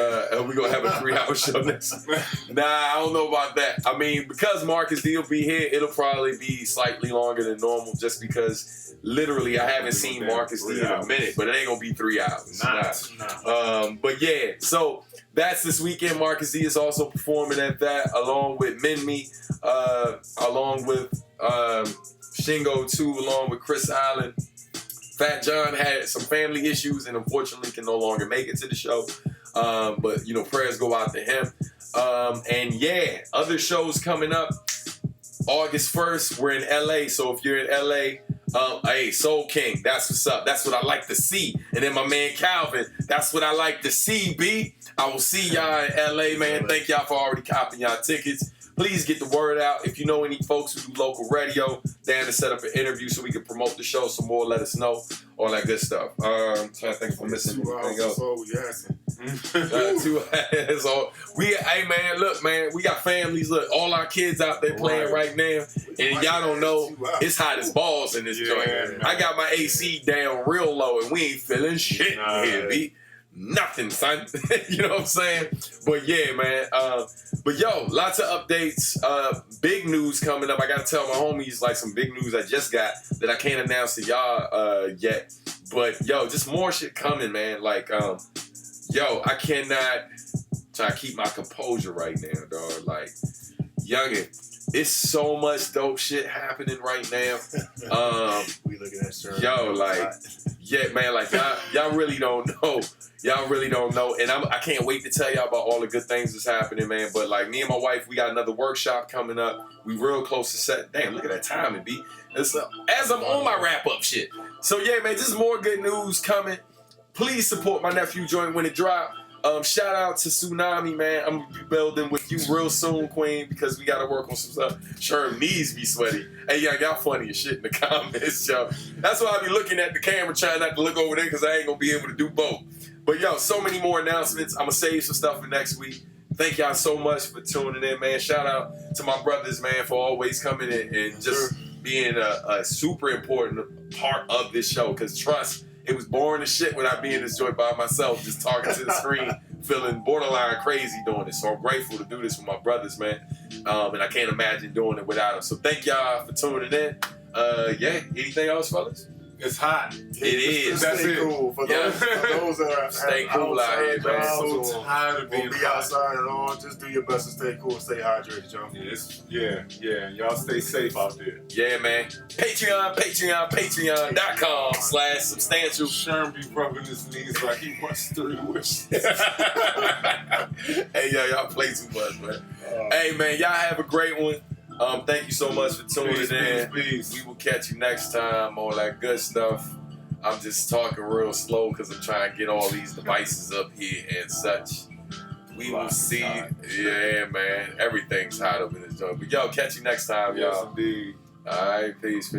gonna have a 3-hour show next. Nah, I don't know about that. I mean, because Marcus D will be here, it'll probably be slightly longer than normal, just because literally I haven't seen Marcus D in a minute, but it ain't gonna be 3 hours. Nah. But yeah, so that's this weekend. Marcus D is also performing at that, along with Minmi, along with Shingo 2, along with Chris Allen. Fat John had some family issues and unfortunately can no longer make it to the show. But, you know, prayers go out to him. And yeah, other shows coming up. August 1st, we're in LA. So if you're in LA, hey, Soul King, that's what's up. That's what I like to see. And then my man Calvin, that's what I like to see, B. I will see y'all in LA, man. Thank y'all for already copying y'all tickets. Please get the word out. If you know any folks who do local radio, down to set up an interview so we can promote the show some more, let us know. All that good stuff. Trying to think if I'm missing anything else. Hey man, look man, we got families. Look, all our kids out there playing right now, and y'all don't know it's hot as balls in this joint. I got my AC down real low, and we ain't feeling shit here, B. Nothing, son. You know what I'm saying? But yeah, man. But yo, lots of updates. Big news coming up. I gotta tell my homies like some big news I just got that I can't announce to y'all yet. But yo, just more shit coming, man. Like, yo, I cannot try to keep my composure right now, dog. Like, youngin', it's so much dope shit happening right now. We looking at Sherm. Yo, like, yeah, man, like y'all really don't know. Y'all really don't know, and I can't wait to tell y'all about all the good things that's happening, man. But like me and my wife, we got another workshop coming up. We real close to set. Damn, look at that timing, B. As I'm on my wrap up shit. So yeah, man, just more good news coming. Please support my nephew joint when it drop. Shout out to Tsunami, man. I'm gonna be building with you real soon, Queen, because we gotta work on some stuff. Sherm knees be sweaty. Hey, y'all funny as shit in the comments, yo. That's why I be looking at the camera, trying not to look over there, because I ain't gonna be able to do both. But yo, so many more announcements. I'm gonna save some stuff for next week. Thank y'all so much for tuning in, man. Shout out to my brothers, man, for always coming in and just being a super important part of this show. Because trust, it was boring as shit when I be in this joint by myself, just talking to the screen, feeling borderline crazy doing it. So I'm grateful to do this with my brothers, man. And I can't imagine doing it without them. So thank y'all for tuning in. Yeah, anything else, fellas? It's hot. It is. That's it. Cool. For those that are stay cool out here, man. I'm so tired of being outside and all. Just do your best to stay cool and stay hydrated, Joe. Yeah. Y'all stay safe out there. Yeah, man. Patreon.com/substantial. Sherm be rubbing his knees like he wants 3 wishes. Hey, y'all play too much, man. Hey, man, y'all have a great one. Thank you so much for tuning in. Please. We will catch you next time. All that good stuff. I'm just talking real slow because I'm trying to get all these devices up here and such. We will see. Yeah, man. Everything's hot up in this joint. But yo, catch you next time, y'all. Yes, indeed. All right, peace.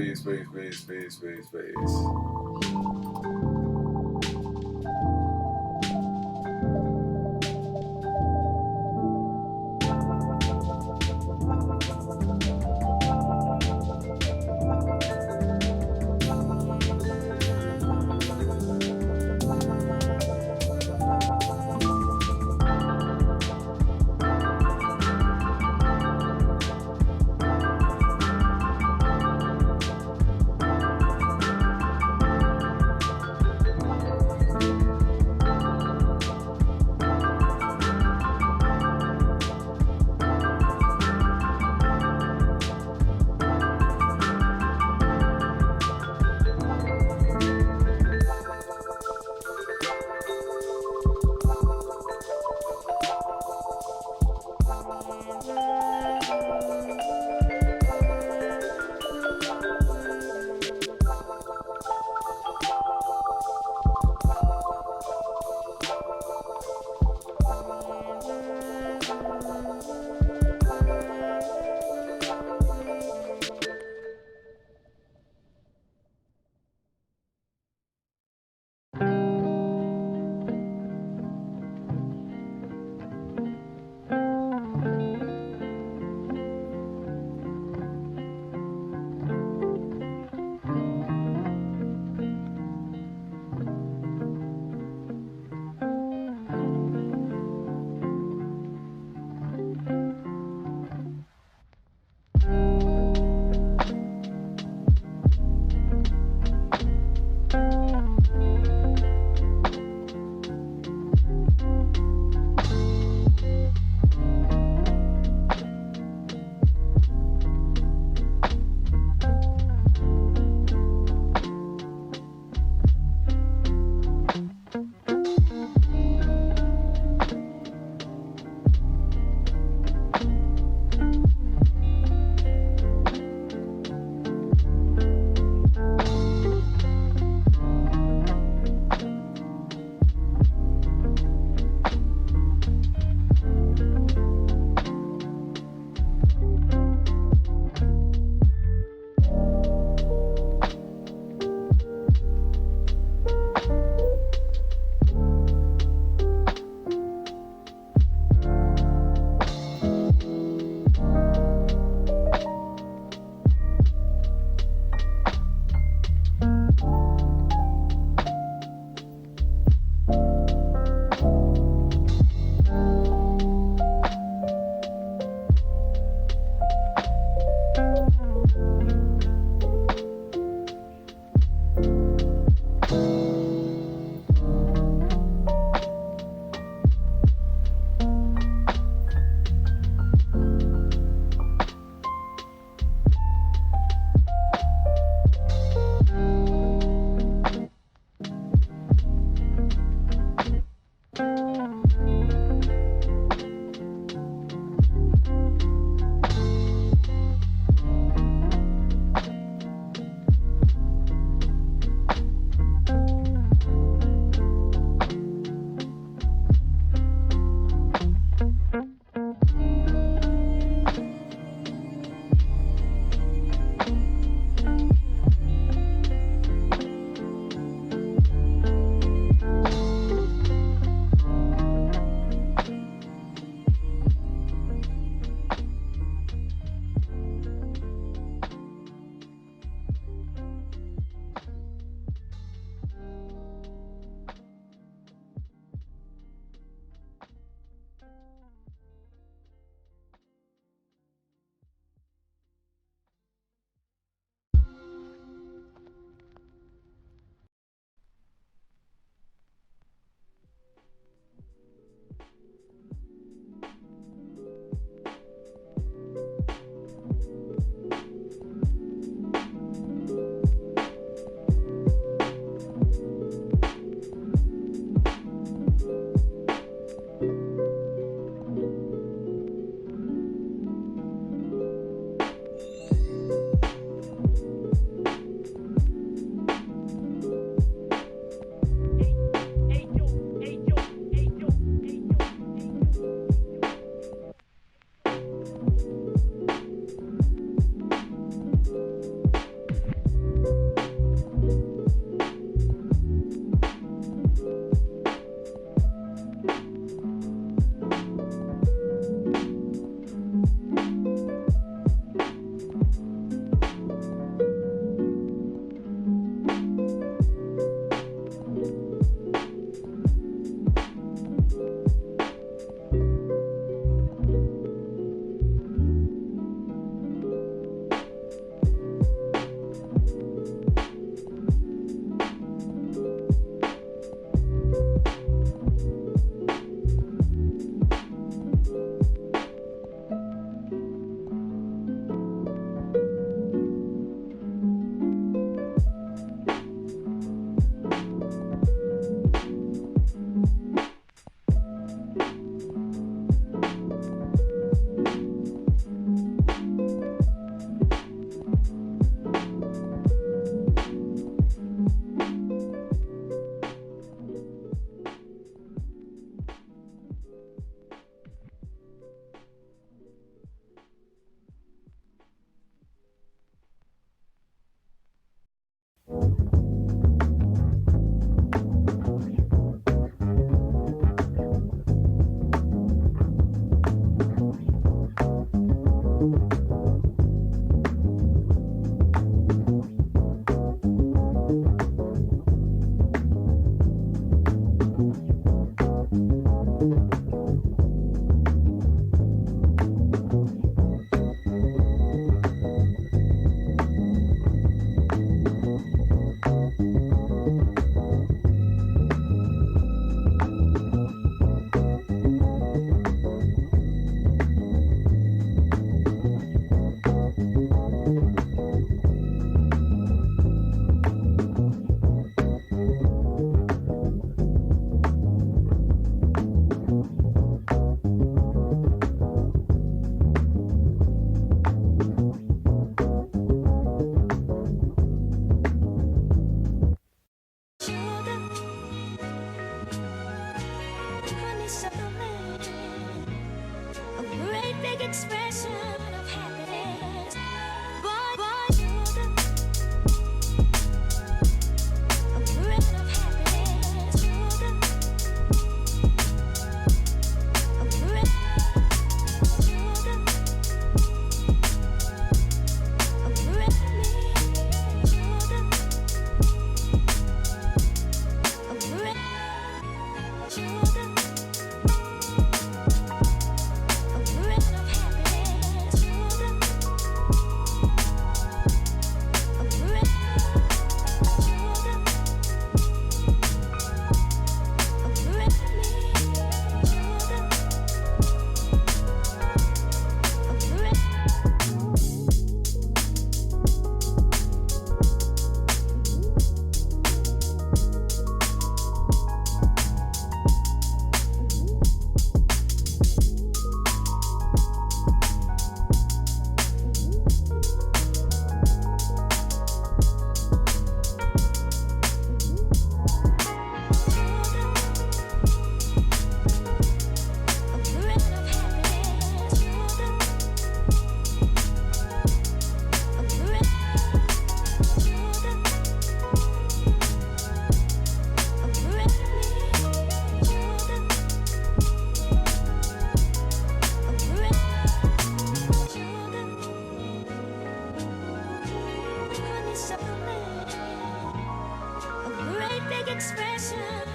expression.